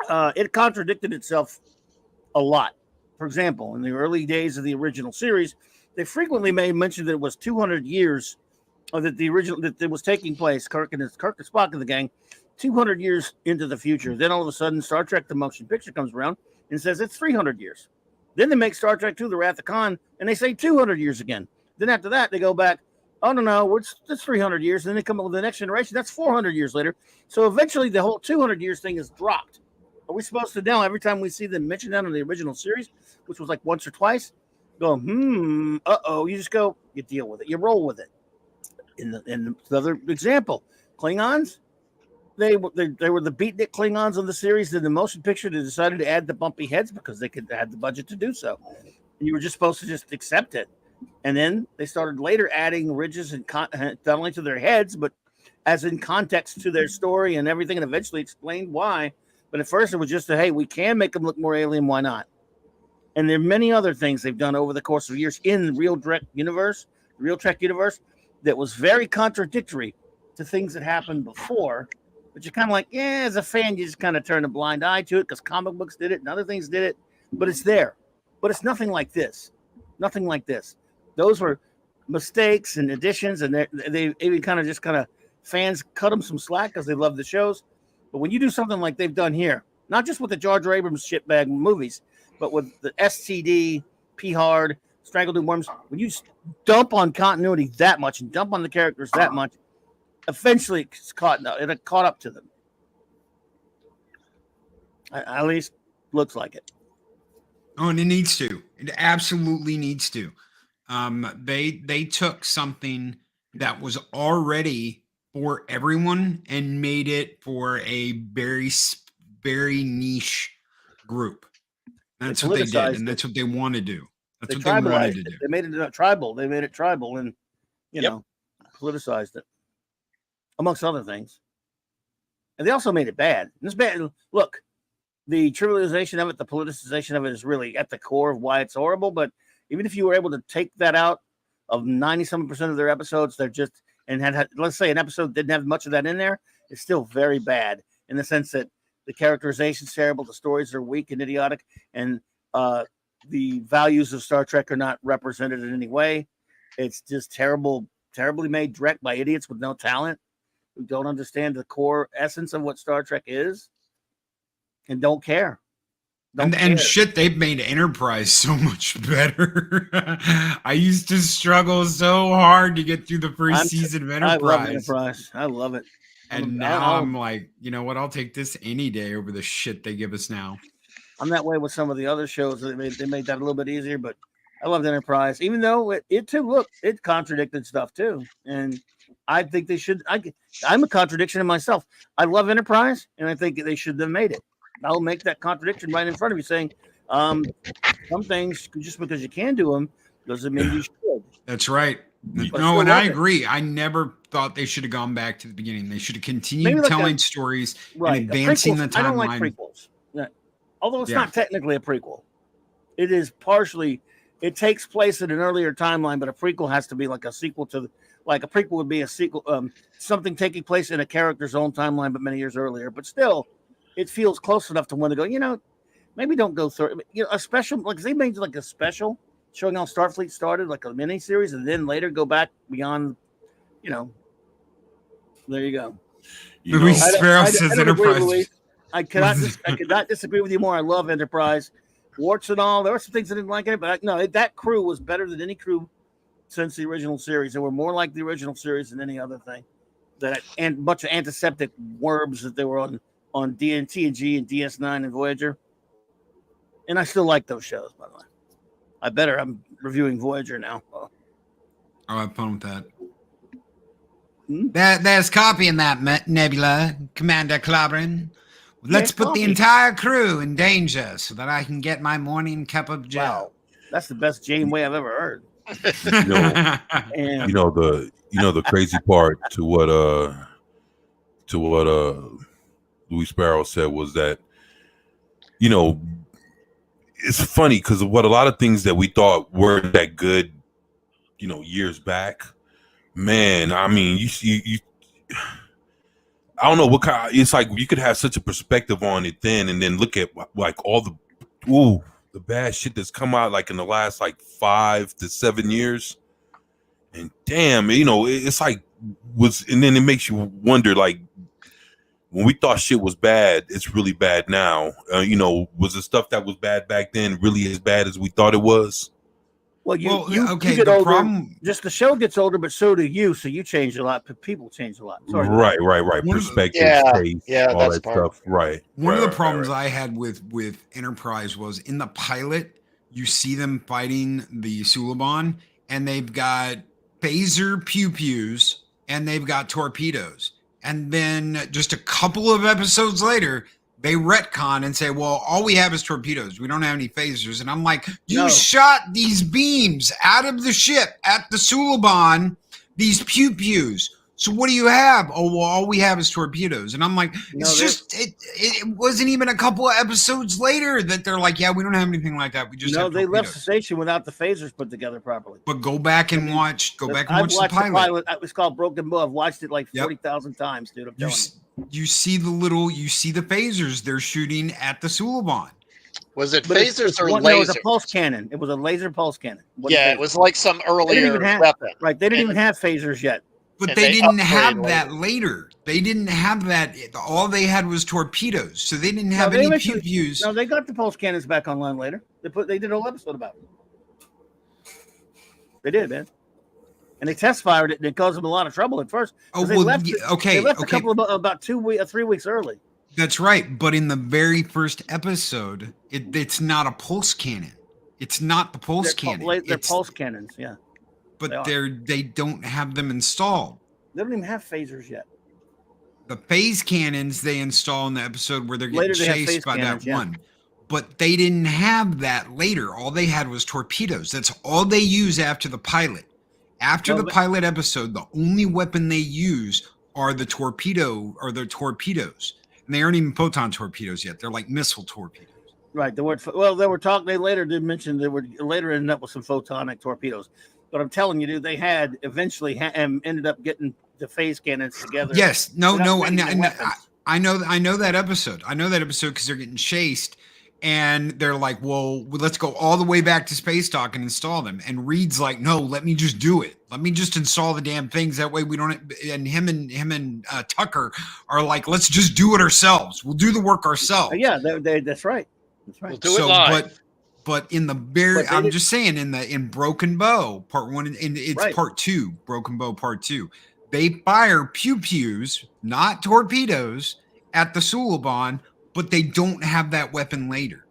It contradicted itself a lot. For example, in the early days of the original series, they frequently made mention that it was 200 years, or that it was taking place. Kirk and Spock and the gang, 200 years into the future. Then all of a sudden, Star Trek: The Motion Picture comes around and says it's 300 years. Then they make Star Trek II: The Wrath of Khan, and they say 200 years again. Then after that, they go back, oh, no, it's 300 years. Then they come up with the next generation. That's 400 years later. So eventually, the whole 200 years thing is dropped. Are we supposed to now, every time we see them mention that in the original series, which was like once or twice, go, you just go, you deal with it. You roll with it. In the other example, Klingons, they were the beatnik Klingons of the series. In the motion picture, they decided to add the bumpy heads because they had the budget to do so. And you were just supposed to just accept it. And then they started later adding ridges and not only to their heads, but as in context to their story and everything, and eventually explained why. But at first it was just hey, we can make them look more alien. Why not? And there are many other things they've done over the course of years in the Real Trek universe, that was very contradictory to things that happened before. But you're kind of like, as a fan, you just kind of turn a blind eye to it because comic books did it and other things did it. But it's there. But it's nothing like this. Nothing like this. Those were mistakes and additions, and they even kind of fans cut them some slack because they love the shows. But when you do something like they've done here, not just with the Jar Jar Abrams shitbag movies, but with the STD, pee hard, strangled in worms. When you dump on continuity that much and dump on the characters that much, eventually it caught up to them. At least looks like it. Oh, and it needs to. It absolutely needs to. They took something that was already for everyone and made it for a very niche group. That's what they did, and that's what they want to do. That's what they wanted to do. They made it tribal. They made it tribal, and you know, politicized it, amongst other things. And they also made it bad. And it's bad. Look, the trivialization of it, the politicization of it, is really at the core of why it's horrible. But even if you were able to take that out of 97% of their episodes, they're just had let's say an episode didn't have much of that in there, it's still very bad in the sense that the characterization's terrible, the stories are weak and idiotic, and the values of Star Trek are not represented in any way. It's just terribly made, direct by idiots with no talent who don't understand the core essence of what Star Trek is and don't care. And shit, they've made Enterprise so much better. I used to struggle so hard to get through the first season of Enterprise. I love Enterprise. I love it. And now I'm like, you know what? I'll take this any day over the shit they give us now. I'm that way with some of the other shows. They made that a little bit easier, but I loved Enterprise, even though it too, look, it contradicted stuff too. And I think they should. I'm a contradiction in myself. I love Enterprise, and I think they should have made it. I'll make that contradiction right in front of you, saying some things just because you can do them doesn't mean you should. That's right. No, and I agree. I never thought they should have gone back to the beginning. They should have continued telling stories and advancing the timeline. I don't like prequels. Although it's not technically a prequel. It is partially, it takes place in an earlier timeline, but a prequel has to be like a sequel to, like a prequel would be a sequel, something taking place in a character's own timeline, but many years earlier. But still, it feels close enough to when to go, you know, maybe don't go through, you know, a special, like they made like a special showing how Starfleet started, like a mini series, and then later go back beyond, you know, there you go. Luis Sparrow says Enterprise. I could not disagree with you more. I love Enterprise, warts and all. There were some things I didn't like in it, but no, that crew was better than any crew since the original series. They were more like the original series than any other thing. And a bunch of antiseptic worms that they were on TNG and DS9 and Voyager. And I still like those shows, by the way. I'm reviewing Voyager now. I'll have fun with that. There's copying that, Nebula, Commander Clobberin. Let's put the entire crew in danger so that I can get my morning cup of joe. Wow, that's the best Janeway I've ever heard. You know the crazy part to what Louis Sparrow said was that, you know, it's funny because of what a lot of things that we thought weren't that good, you know, years back. Man, I mean, you I don't know what kind. It's like you could have such a perspective on it then, and then look at like all the bad shit that's come out like in the last like 5 to 7 years, and damn, you know, it's like and then it makes you wonder, like when we thought shit was bad, it's really bad now. You know, was the stuff that was bad back then really as bad as we thought it was? Well, you get older. Just the show gets older, but so do you. So you change a lot. People change a lot. Sorry. Right. Perspective, taste, all that stuff. Right. One of the problems I had with Enterprise was in the pilot, you see them fighting the Suliban, and they've got phaser pew-pews, and they've got torpedoes. And then just a couple of episodes later, they retcon and say, well, all we have is torpedoes. We don't have any phasers. And I'm like, you shot these beams out of the ship at the Suliban, these pew-pews. So what do you have? Oh, well, all we have is torpedoes. And I'm like, it wasn't even a couple of episodes later that they're like, yeah, we don't have anything like that. We just have they left the station without the phasers put together properly. But go back and watch the pilot. It was called Broken Bow. I've watched it like 40,000 times, dude. I'm telling you. You see the phasers they're shooting at the Suliban. Was it phasers or lasers? No, it was a pulse cannon. It was a laser pulse cannon. It was like some earlier weapon. Right, they didn't even have phasers yet. But they didn't have that later. They didn't have that. All they had was torpedoes, so they didn't have any pew-pews. No, they got the pulse cannons back online later. They did a whole episode about it. They did, man. And they test fired it, and it caused them a lot of trouble at first. Oh, They well, left okay. They left a couple of about 3 weeks early. That's right. But in the very first episode, it's not a pulse cannon. It's not the pulse cannon. They're pulse cannons, yeah. But they don't have them installed. They don't even have phasers yet. The phase cannons they install in the episode where they're getting chased by that one. But they didn't have that later. All they had was torpedoes. That's all they use after the pilot. After the pilot episode, the only weapon they use are the torpedoes. And they aren't even photon torpedoes yet. They're like missile torpedoes. Right. They were talking. They later did mention they were later ended up with some photonic torpedoes. But I'm telling you, dude, they had eventually ended up getting the phase cannons together. Yes. No. I know that episode. I know that episode because they're getting chased. And they're like, well, let's go all the way back to Space Dock and install them. And Reed's like, no, let me just do it. Let me just install the damn things. That way we don't. And him and Tucker are like, let's just do it ourselves. We'll do the work ourselves. Yeah, that's right. That's right. We'll do it live. But in the I'm just saying in Broken Bow Part 1, and it's right. Part 2, Broken Bow Part 2, they fire pew-pews, not torpedoes, at the Suliban. But they don't have that weapon later.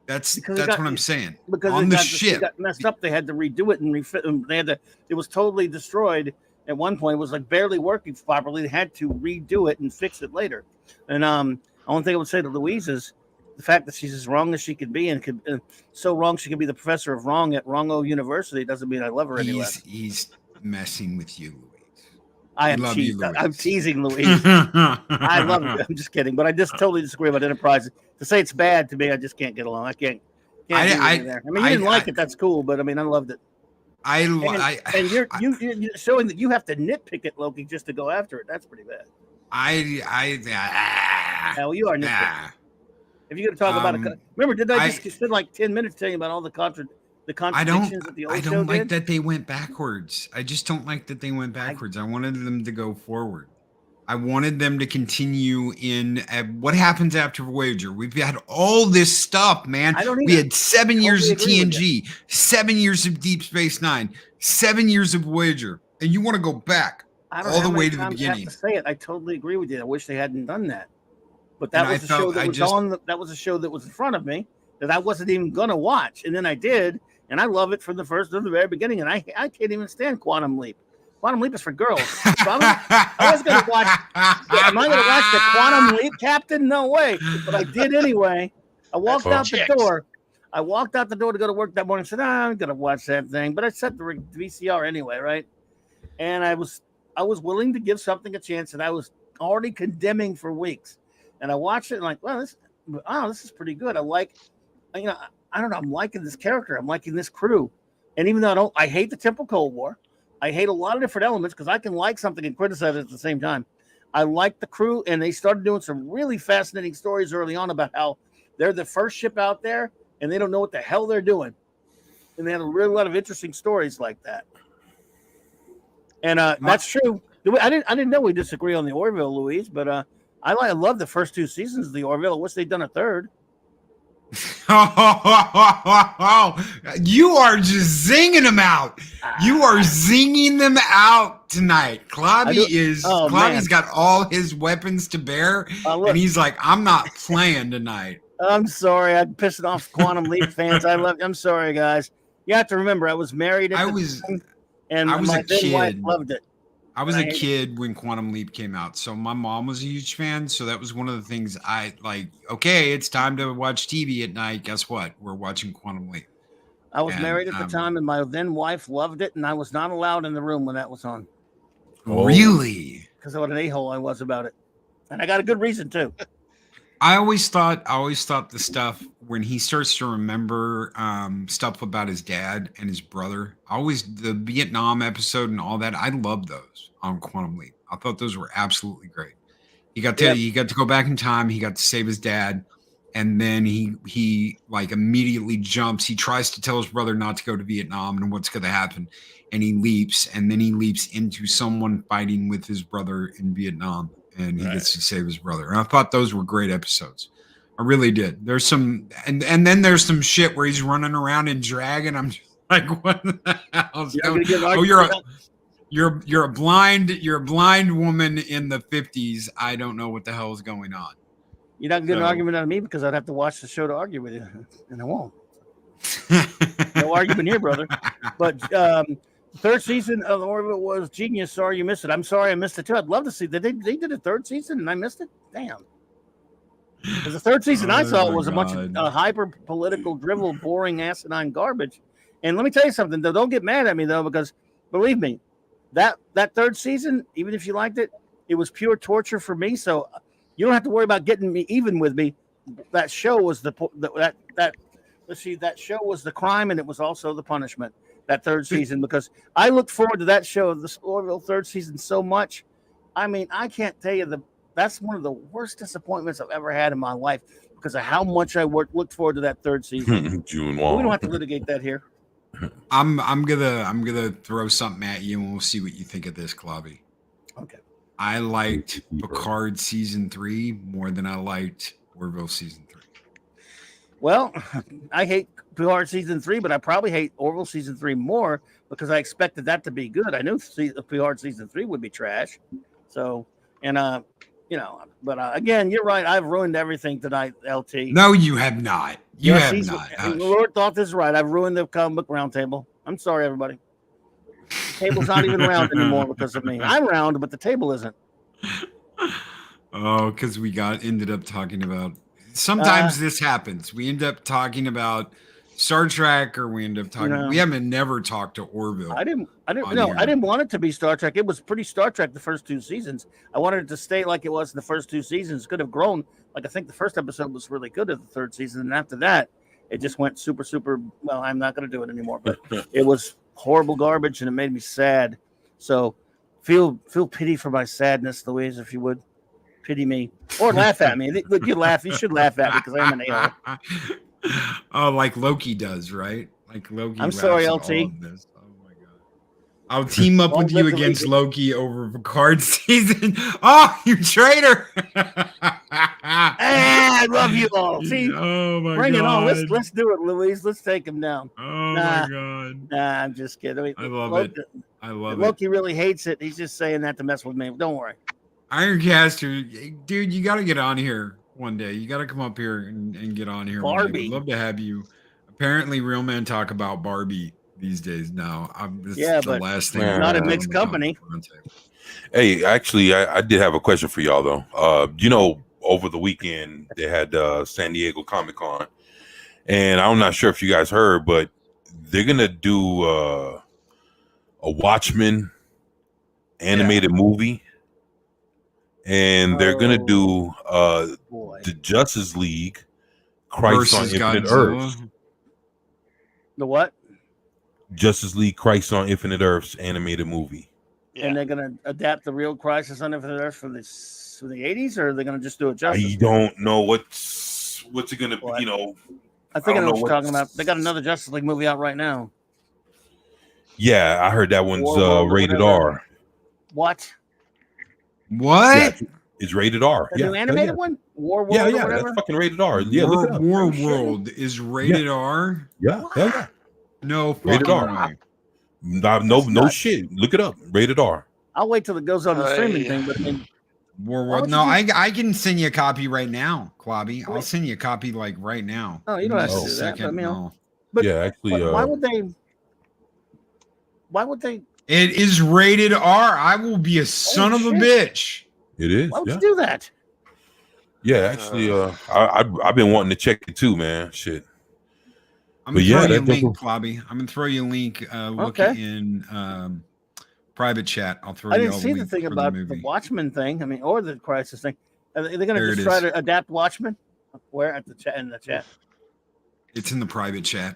That's what I'm saying. Because on the ship, it got messed up. They had to redo it and refit. It was totally destroyed at one point. It was like barely working properly. They had to redo it and fix it later. And the only thing I would say to Louise is the fact that she's as wrong as she could be, and so wrong she could be the professor of wrong at Wrongo University doesn't mean I love her anyway. He's messing with you. I'm teasing Louise. I love it. I'm just kidding, but I just totally disagree about Enterprise. To say it's bad to me, I just can't get along. I can't there. I mean, you didn't like it. That's cool, but I mean, I loved it. And you're showing that you have to nitpick it, Loki, just to go after it. That's pretty bad. Well, you are nitpicking. If you're going to talk about it, remember, did I just spend like 10 minutes telling you about all the contradictions that the old show did? I don't like that they went backwards. I just don't like that they went backwards. I wanted them to go forward. I wanted them to continue in what happens after Voyager. We've had all this stuff, man. We had 7 years of TNG, 7 years of Deep Space Nine, 7 years of Voyager, and you want to go back all the way to the beginning. To say it, I totally agree with you. I wish they hadn't done that, but that was a show that was on. That was a show that was in front of me that I wasn't even gonna watch, and then I did. And I love it from the very beginning. And I can't even stand Quantum Leap. Quantum Leap is for girls. So I was going to watch. Am I going to watch the Quantum Leap, Captain? No way. But I did anyway. I walked out the door. I walked out the door to go to work that morning. I said, I'm going to watch that thing. But I set the VCR anyway, right? And I was willing to give something a chance that I was already condemning for weeks. And I watched it and like, well, this is pretty good. I don't know. I'm liking this character. I'm liking this crew. And even though I hate the Temple Cold War. I hate a lot of different elements because I can like something and criticize it at the same time. I like the crew, and they started doing some really fascinating stories early on about how they're the first ship out there and they don't know what the hell they're doing. And they had a really lot of interesting stories like that. And that's true. I didn't know we disagree on the Orville, Louise, but I love the first 2 seasons of the Orville. I wish they'd done a third. You are just zinging them out. You are zinging them out tonight. Clobby's got all his weapons to bear, and he's like, I'm not playing tonight. I'm sorry. I'm pissing off Quantum Leap fans. I'm sorry, guys. You have to remember, I was married I was my a kid. Wife loved it. I was a kid when Quantum Leap came out, so my mom was a huge fan. So that was one of the things I like. Okay, it's time to watch TV at night. Guess what? We're watching Quantum Leap. I was married at the time, and my then wife loved it, and I was not allowed in the room when that was on. Really? Because of what an a-hole I was about it, and I got a good reason too. I always thought the stuff when he starts to remember stuff about his dad and his brother. The Vietnam episode and all that. I loved those on Quantum Leap. I thought those were absolutely great. He got to go back in time. He got to save his dad, and then he like immediately jumps. He tries to tell his brother not to go to Vietnam and what's going to happen, and he leaps, and then he leaps into someone fighting with his brother in Vietnam. And he gets to save his brother. And I thought those were great episodes. I really did. There's some, and then there's some shit where he's running around in drag, and I'm just, Like what the hell's You're not going? gonna get an Oh, argument. you're a blind woman in the 50s. I don't know what the hell is going on. You're not gonna get an So- argument out of me because I'd have to watch the show to argue with you, and I won't. No argument here, brother. But third season of Orville was genius. Sorry you missed it. I'm sorry I missed it too. I'd love to see that they did a third season and I missed it. Damn. Because the third season I Oh saw my was a bunch of God. hyper political, drivel, boring, asinine garbage. And let me tell you something, though. Don't get mad at me though, because believe me, that third season, even if you liked it, it was pure torture for me. So you don't have to worry about getting me even with me. That show was that show was the crime, and it was also the punishment. That third season, because I looked forward to that show, the Orville third season, so much. I mean, I can't tell you that's one of the worst disappointments I've ever had in my life because of how much I looked forward to that third season. June But we don't have to litigate that here. I'm gonna throw something at you, and we'll see what you think of this, Clobby. Okay. I liked Picard season 3 more than I liked Orville season 3. Well, I hate Picard season 3, but I probably hate Orville season 3 more because I expected that to be good. I knew Picard season 3 would be trash. So, and but again, you're right. I've ruined everything tonight, LT. No, you have not. You Yes, have not. The Lord thought this is right. I've ruined the comic book round table. I'm sorry, everybody. The table's not even round anymore because of me. I'm round, but the table isn't. Oh, because we ended up talking about. Sometimes this happens. We end up talking about Star Trek, or we end up talking. No. We haven't never talked to Orville. I didn't on no, here. I didn't want it to be Star Trek. It was pretty Star Trek the first 2 seasons. I wanted it to stay like it was the first 2 seasons. Could have grown. Like I think the first episode was really good at the third season, and after that, it just went super. Well, I'm not going to do it anymore, but it was horrible garbage, and it made me sad. So feel pity for my sadness, Louise, if you would. Pity me or laugh at me. Look, you laugh. You should laugh at me because I'm an a-hole. Oh, like Loki does, right? Like Loki. I'm sorry, laughs at LT. all of this. Oh my god! I'll team up Long with you live the against Legion. Loki over Picard season. Oh, you traitor! I love you all. See, oh my bring god! it on. Let's do it, Louise. Let's take him down. Oh Nah. my god! Nah, I'm just kidding. I mean, I love Loki, it. I love it. Loki really hates it. He's just saying that to mess with me. Don't worry. Ironcaster, dude, you got to get on here one day. You got to come up here and get on here. one day. Barbie. We'd love to have you. Apparently, real men talk about Barbie these days now. This Yeah, is the but last thing. not I in want mixed on the company. roundtable. Hey, actually, I did have a question for y'all though. Over the weekend they had San Diego Comic Con, and I'm not sure if you guys heard, but they're gonna do a Watchmen animated movie, and they're gonna do Boy. the Justice League Christ on Versus Infinite Godzilla. Earths. The what? Justice League Christ on Infinite Earths animated movie. And they're gonna adapt the real Crisis on Infinite Earth from the 80s, or are they gonna just do it justice? I don't know what's it gonna be. What? You know, I think I I know don't what know you're talking about. They got another Justice League movie out right now. yeah, I heard that one's War World or rated whatever. R. What? What? Yeah, it's rated R. The Yeah, new animated yeah. one? War World Yeah, or yeah, whatever? that's fucking rated R. Yeah, look it up. War Oh, shit. World is rated R. Yeah, yeah. No Rated fucking R. way. No, That's no nuts. shit. Look it up. Rated R. I'll wait till it goes on the streaming Hey. thing, but I mean, War Why World. would No, you I can send you a copy right now, Clobby. I'll Wait. send you a copy like right now. Oh, you don't have Just to a do that, but, second, you know. no. But yeah, actually, why would they? Why would they? It is rated R. I will be a son of a shit. bitch. it is. Why would Yeah, you do that? yeah. Actually, I've been wanting to check it too, man. Shit. I'm But gonna yeah, throw you a that link, doesn't- Clobby. I'm gonna throw you a link. Look Okay. in private chat. I'll throw I you didn't all see the link thing for about the the movie. Watchmen thing. I mean, or the Crisis thing. Are they going There to it just try is. to adapt Watchmen? Where at the chat? In the chat. It's in the private chat.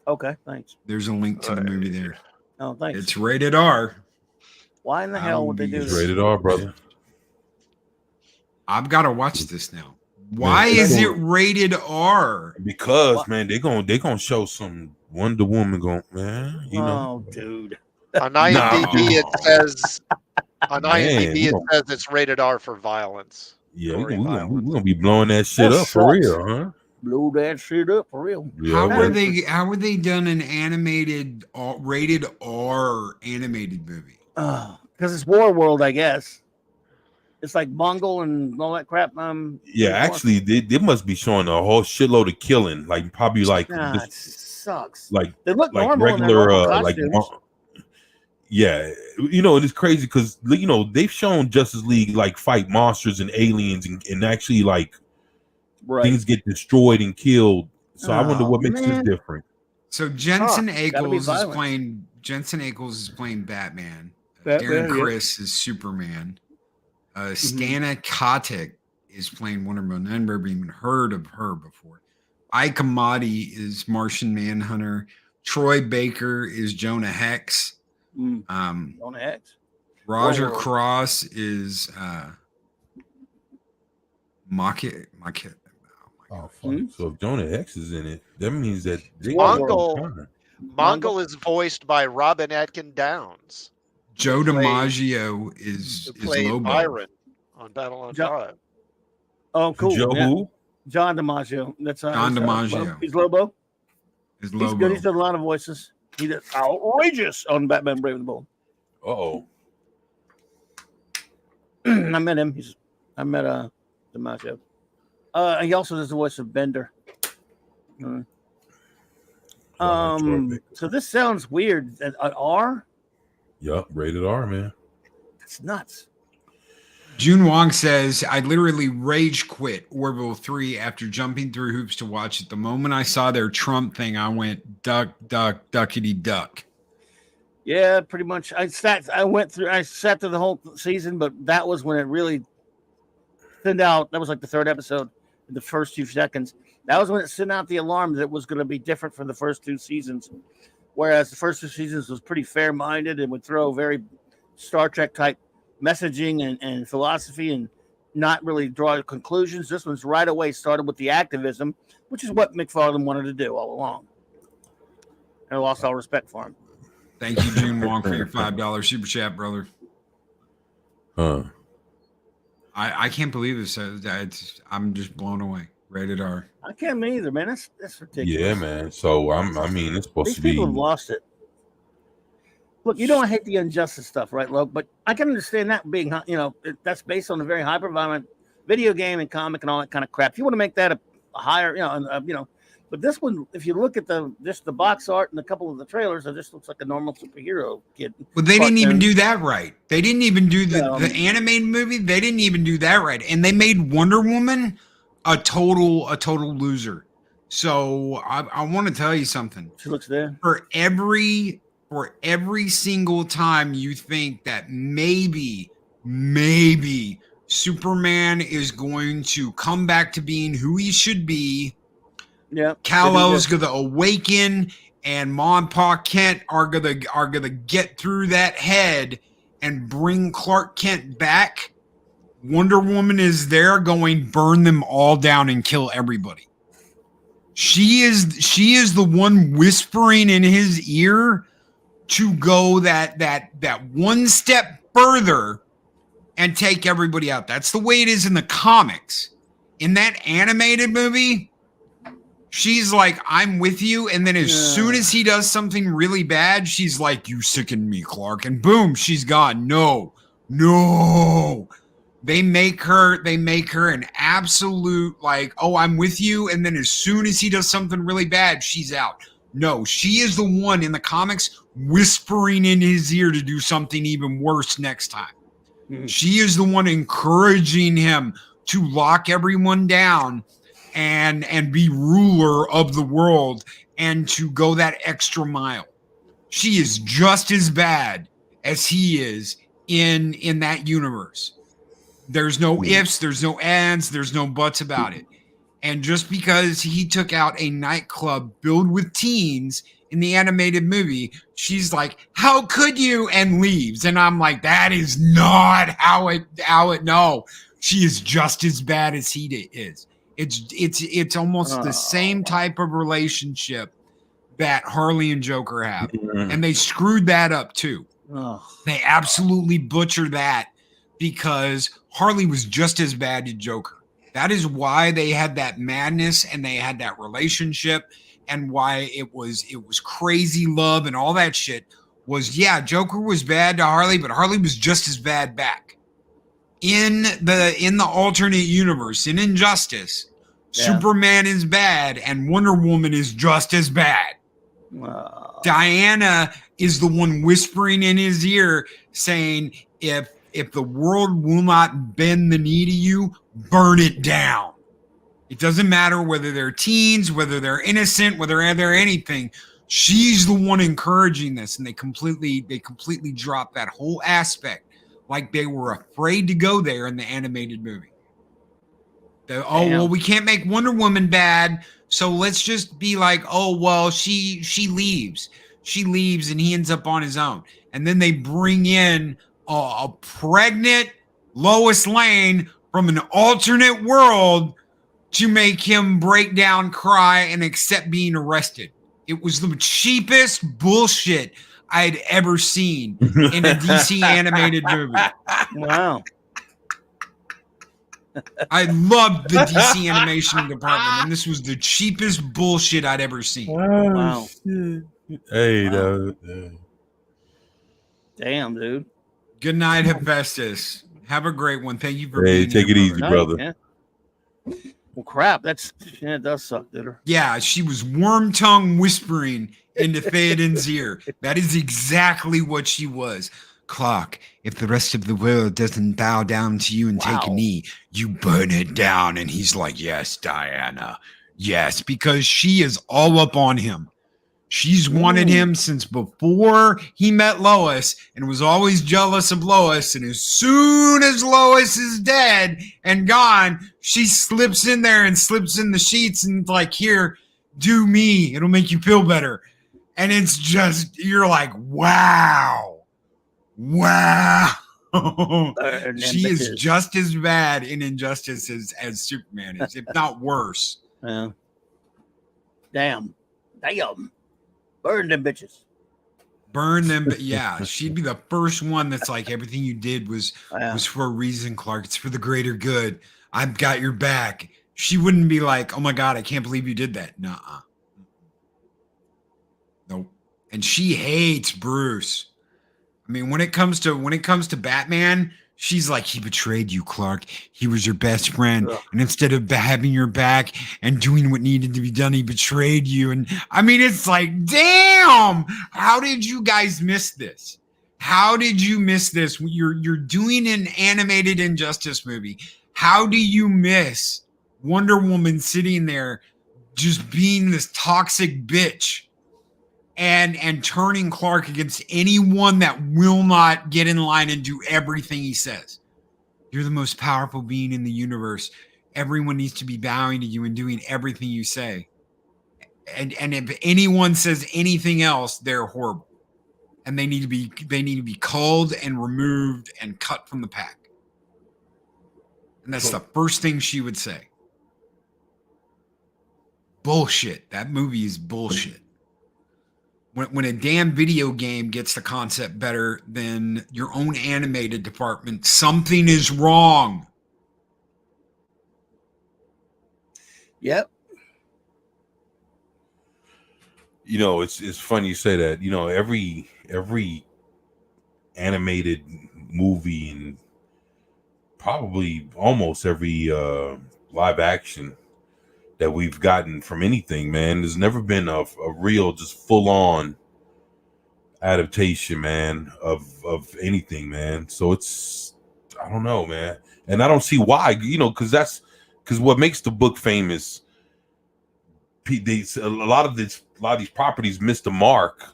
Okay, thanks. There's a link to the movie there. Oh, thanks. It's rated R. Why in the I hell will would they be do It's this? rated R, brother. I've got to watch this now. Why Man, is it's it cool. rated R? Because What? man, they gonna show some Wonder Woman. Man, you know. Oh, dude. On IMDb, it says Man, we gon- it's rated R for violence. Yeah, Gory we're violence. gonna be blowing that shit That up for sucks. real, huh? Blow that shit up for real. Yeah, How were they done an animated rated R animated movie? Because it's War World, I guess. It's like Mongol and all that crap. yeah. Actually, they must be showing a whole shitload of killing, like probably like Nah, it just, sucks. like They look like normal in their regular normal like costumes. yeah, you know, it's crazy because you know they've shown Justice League like fight monsters and aliens and actually like Right. things get destroyed and killed. So I wonder Oh, what makes man. this different. So Jensen gotta be Ackles is violent. playing Batman. Batman, Darren yeah. Criss is Superman. Stana Katic is playing Wonder Woman. I've never even heard of her before. Ike Amati is Martian Manhunter. Troy Baker is Jonah Hex. On X. Roger Whoa. Cross is Mocket. Oh fuck! So if Jonah Hex is in it, that means that they Mongol is voiced by Robin Atkin Downs. Joe Who played- DiMaggio is Who played Lobo. Byron on Babylon Jo- 5. Oh, cool. Joe yeah. who? John DiMaggio. That's John DiMaggio. He's Lobo. Is He's Lobo. good. He's done a lot of voices. He did outrageous on Batman Brave and the Bold. Oh, I met him. I met DiMaggio. He also does the voice of Bender. So this sounds weird. An R? Yup, rated R, man. That's nuts. June Wong says, I literally rage quit Orville 3 after jumping through hoops to watch it. The moment I saw their Trump thing, I went duck, duck, duckity duck. Yeah, pretty much. I sat through the whole season, but that was when it really sent out. That was like the third episode, in the first 2 seconds. That was when it sent out the alarm that it was going to be different from the first 2 seasons. Whereas the first 2 seasons was pretty fair-minded and would throw very Star Trek type messaging and philosophy and not really draw conclusions. This one's right away started with the activism, which is what McFarlane wanted to do all along. And I lost all respect for him. Thank you, June Wong, for your $5 super chat, brother. I can't believe this. I'm just blown away. Rated R. I can't either, man. That's ridiculous. Yeah, man. So I mean, it's supposed These to be. people have lost it. Look, you don't hate the injustice stuff, right, Loke? But I can understand that being, that's based on a very hyper-violent video game and comic and all that kind of crap. If you want to make that a higher, but this one, if you look at the box art and a couple of the trailers, it just looks like a normal superhero kid. Well, they didn't even do that right. They didn't even do the animated movie. They didn't even do that right. And they made Wonder Woman a total loser. So I want to tell you something. She looks there. For every single time you think that maybe Superman is going to come back to being who he should be, yeah, Kal-El's gonna awaken, and Ma and Pa Kent are gonna get through that head and bring Clark Kent back. Wonder Woman is there going burn them all down and kill everybody. She is the one whispering in his ear to go that one step further and take everybody out. That's the way it is in the comics. In that animated movie, she's like, I'm with you. And then as soon as he does something really bad, she's like, you sicken me, Clark. And boom, she's gone. No. They make her an absolute like, oh, I'm with you. And then as soon as he does something really bad, she's out. No, she is the one in the comics whispering in his ear to do something even worse next time. Mm-hmm. She is the one encouraging him to lock everyone down and be ruler of the world and to go that extra mile. She is just as bad as he is in that universe. There's no ifs, there's no ands, there's no buts about it. And just because he took out a nightclub filled with teens in the animated movie, she's like, how could you? And leaves. And I'm like, that is not how it no. She is just as bad as he is. It's almost the same type of relationship that Harley and Joker have. And they screwed that up too. They absolutely butchered that because Harley was just as bad as Joker. That is why they had that madness and they had that relationship, and why it was crazy love and all that shit. Was, yeah, Joker was bad to Harley, but Harley was just as bad back. In the alternate universe, in Injustice, Superman is bad and Wonder Woman is just as bad. Diana is the one whispering in his ear saying, if the world will not bend the knee to you, burn it down. It doesn't matter whether they're teens, whether they're innocent, whether they're anything. She's the one encouraging this, and they completely dropped that whole aspect, like they were afraid to go there in the animated movie. Well, we can't make Wonder Woman bad, so let's just be like, oh, well, she leaves. She leaves, and he ends up on his own. And then they bring in a pregnant Lois Lane from an alternate world to make him break down, cry, and accept being arrested. It was the cheapest bullshit I had ever seen in a DC animated movie. Wow. I loved the DC animation department, and this was the cheapest bullshit I'd ever seen. Wow. Hey, wow. Damn, dude. Good night, Hephaestus. Have a great one. Thank you for being here. Take it easy, brother. Yeah. Well, crap. It does suck, dude. Yeah, she was worm tongue whispering into Theoden's ear. That is exactly what she was. Clark, if the rest of the world doesn't bow down to you and take a knee, you burn it down. And he's like, yes, Diana. Yes, because she is all up on him. She's wanted him since before he met Lois and was always jealous of Lois. And as soon as Lois is dead and gone, she slips in there and slips in the sheets and like, here, do me. It'll make you feel better. And it's just, you're like, wow. She is just as bad in Injustice as Superman is, if not worse. Yeah. Damn. Burn them bitches. Burn them. Yeah, she'd be the first one that's like, everything you did was for a reason, Clark. It's for the greater good. I've got your back. She wouldn't be like, oh my God, I can't believe you did that. Nuh-uh. Nope. And she hates Bruce. I mean, when it comes to Batman, she's like, he betrayed you, Clark. He was your best friend. Ugh. And instead of having your back and doing what needed to be done, he betrayed you. And I mean, it's like, damn, how did you guys miss this? How did you miss this? You're doing an animated Injustice movie. How do you miss Wonder Woman sitting there just being this toxic bitch? And turning Clark against anyone that will not get in line and do everything he says. You're the most powerful being in the universe. Everyone needs to be bowing to you and doing everything you say. And if anyone says anything else, they're horrible. And they need to be culled and removed and cut from the pack. And that's the first thing she would say. Bullshit. That movie is bullshit. When a damn video game gets the concept better than your own animated department, something is wrong. Yep. You know, it's funny you say that. You know, every animated movie and probably almost every live action that we've gotten from anything, man, there's never been a real, just full on adaptation, man, of anything, man. So it's, I don't know, man, and I don't see why, you know, because what makes the book famous. A lot of these properties miss the mark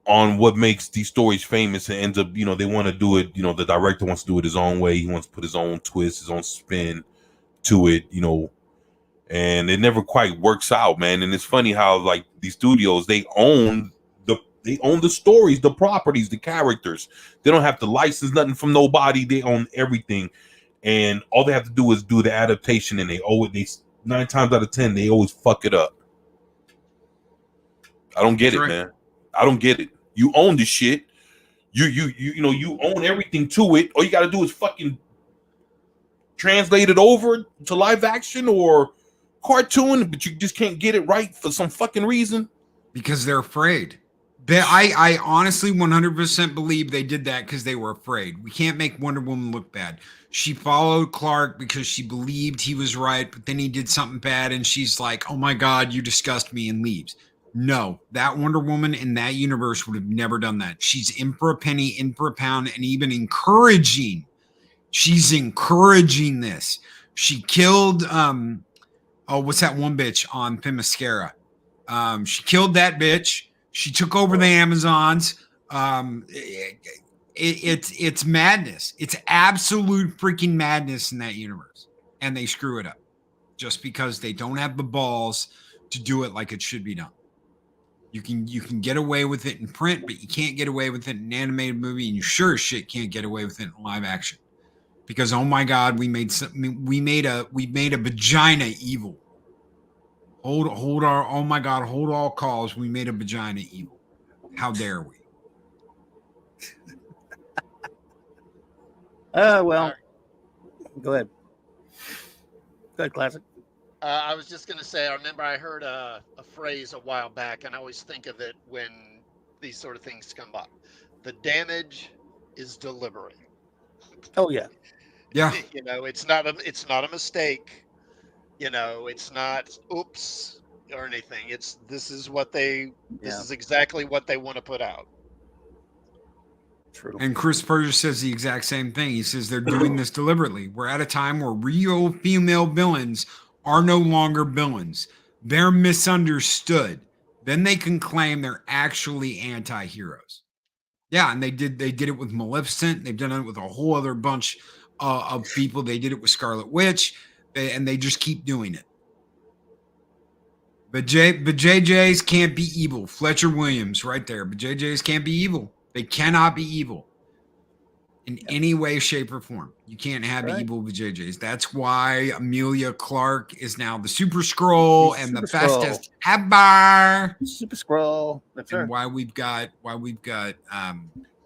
on what makes these stories famous, and ends up, you know, they want to do it. You know, the director wants to do it his own way. He wants to put his own twist, his own spin to it, you know. And it never quite works out, man. And it's funny how, like, these studios, they own the stories, the properties, the characters. They don't have to license nothing from nobody. They own everything, and all they have to do is do the adaptation. And they owe it. They 9 times out of 10, they always fuck it up. I don't get it, man. I don't get it. You own the shit. You know, you own everything to it. All you got to do is fucking translated over to live action or cartoon, but you just can't get it right for some fucking reason? Because they're afraid. I honestly 100% believe they did that because they were afraid. We can't make Wonder Woman look bad. She followed Clark because she believed he was right, but then he did something bad and she's like, oh my God, you disgust me, and leaves. No, that Wonder Woman in that universe would have never done that. She's in for a penny, in for a pound, and even encouraging. She's encouraging this. She killed, what's that one bitch on Themyscira? She killed that bitch. She took over the Amazons. It's madness. It's absolute freaking madness in that universe, and they screw it up just because they don't have the balls to do it like it should be done. You can get away with it in print, but you can't get away with it in an animated movie, and you sure as shit can't get away with it in live action. Because oh my God, we made a vagina evil. Hold our, oh my God, hold all calls. We made a vagina evil. How dare we? Well, go ahead. Go ahead, Classic. I was just going to say, I remember I heard a phrase a while back, and I always think of it when these sort of things come up. The damage is deliberate. Oh yeah. Yeah. You know, it's not a mistake. You know, it's not oops or anything. This is exactly what they want to put out. True. And Chris Perger says the exact same thing. He says they're doing this deliberately. We're at a time where real female villains are no longer villains. They're misunderstood. Then they can claim they're actually anti-heroes. Yeah, and they did it with Maleficent. They've done it with a whole other bunch of people. They did it with Scarlet Witch, and they just keep doing it. But JJs can't be evil. Fletcher Williams right there. But JJs can't be evil. They cannot be evil in any way, shape, or form. You can't have evil with JJs. That's why Amelia Clark is now the Super Skrull and the fastest ever. Super Skrull. That's and her. why we've got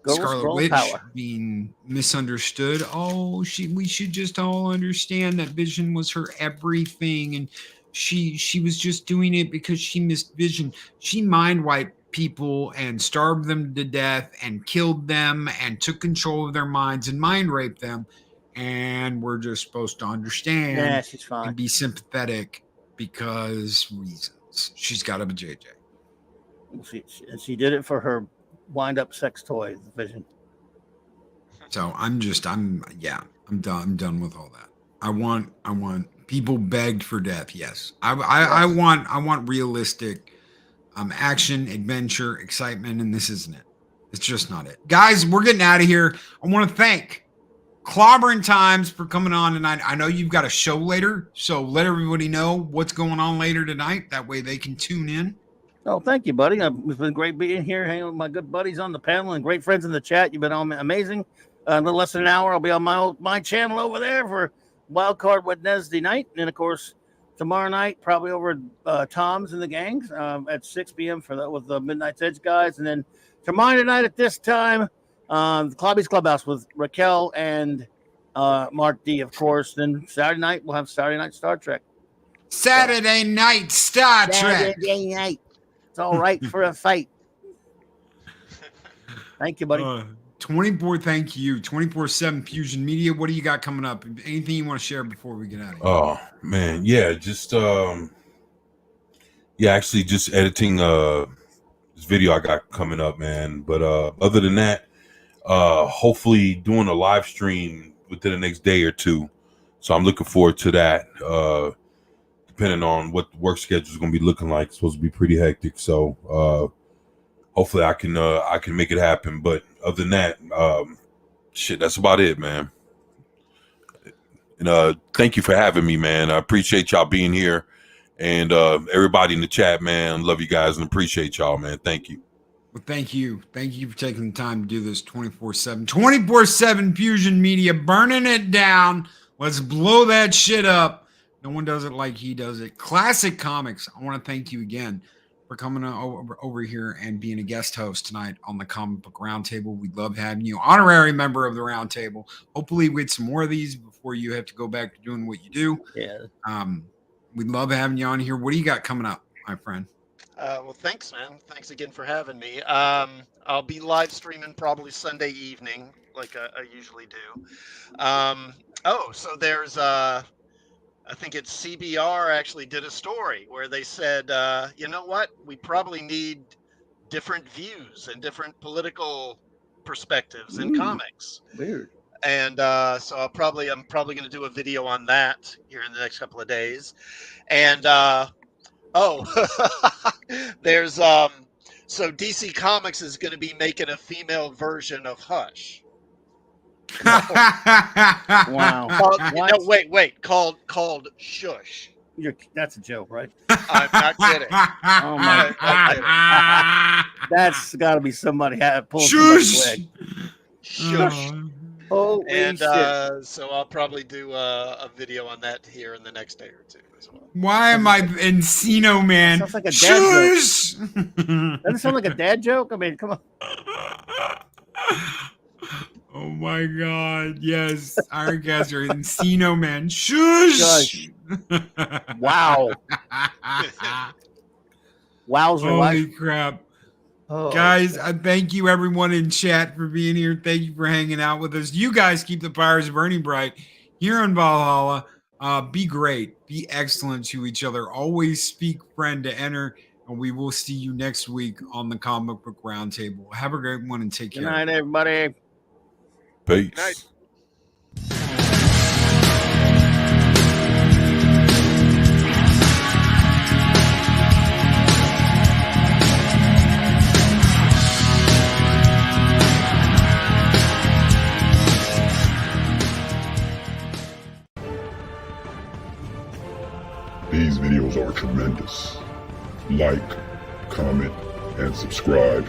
Scarlet Witch being misunderstood. Oh, we should just all understand that Vision was her everything, and she was just doing it because she missed Vision. She mind wiped people and starved them to death and killed them and took control of their minds and mind raped them, and we're just supposed to understand. Yeah, she's fine. And be sympathetic because reasons. She's got to be JJ. She did it for her wind-up sex toy, Vision. So I'm done with all that. I want people begged for death. Yes, I want realistic action, adventure, excitement, and this isn't it. It's just not it. Guys, we're getting out of here. I want to thank Clobberin Times for coming on tonight. I know you've got a show later, so let everybody know what's going on later tonight. That way they can tune in. Oh, thank you, buddy. It's been great being here, hanging with my good buddies on the panel and great friends in the chat. You've been all amazing. A little less than an hour, I'll be on my channel over there for Wildcard Wednesday night. And, of course, tomorrow night, probably over Tom's and the gangs at 6 p.m. with the Midnight's Edge guys. And then tomorrow night at this time, the Clobby's Clubhouse with Raquel and Mark D, of course. Then Saturday night, we'll have Saturday Night Star Trek. Saturday night Star Trek. Saturday night. It's all right for a fight. Thank you, buddy. 24, thank you. 24/7 Fusion Media. What do you got coming up? Anything you want to share before we get out of here? Oh man, yeah, just actually just editing this video I got coming up, man. But other than that, hopefully doing a live stream within the next day or two. So I'm looking forward to that. Depending on what the work schedule is going to be looking like, it's supposed to be pretty hectic. So hopefully I can make it happen. But other than that, that's about it, man. And thank you for having me, man. I appreciate y'all being here, and everybody in the chat, man. Love you guys and appreciate y'all, man. Thank you. Well, thank you for taking the time to do this 24/7. 24/7 Fusion Media, burning it down. Let's blow that shit up. No one does it like he does it. Classic Comics. I want to thank you again for for coming over here and being a guest host tonight on the Comic Book Roundtable. We love having you, honorary member of the Roundtable. Hopefully, we get some more of these before you have to go back to doing what you do. Yeah. We love having you on here. What do you got coming up, my friend? Well, thanks, man. Thanks again for having me. I'll be live streaming probably Sunday evening, like I usually do. So there's I think it's CBR actually did a story where they said, you know what, we probably need different views and different political perspectives in comics. Weird. And so I'm probably going to do a video on that here in the next couple of days. And there's so DC Comics is going to be making a female version of Hush. Wow. No, wait. Called Shush. That's a joke, right? I'm not kidding. Oh my God. That's got to be somebody pulling Shush. somebody's leg. Shush. Holy And shit. so I'll probably do a video on that here in the next day or two as well. Why am I Encino Man? Sounds like a dad Shush! Doesn't it sound like a dad joke? I mean, come on. Oh my God! Yes, Ironcaster Encino Man. Shush! Shush. Wow. Wowzer Holy life. crap! Oh, Guys, I thank you everyone in chat for being here. Thank you for hanging out with us. You guys keep the fires burning bright here in Valhalla. Be great. Be excellent to each other. Always speak friend to enter. And we will see you next week on the Comic Book Roundtable. Have a great one and take care. Good night, everybody. Peace. Good night. These videos are tremendous. Like, comment, and subscribe,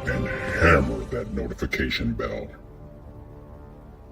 and hammer that notification bell.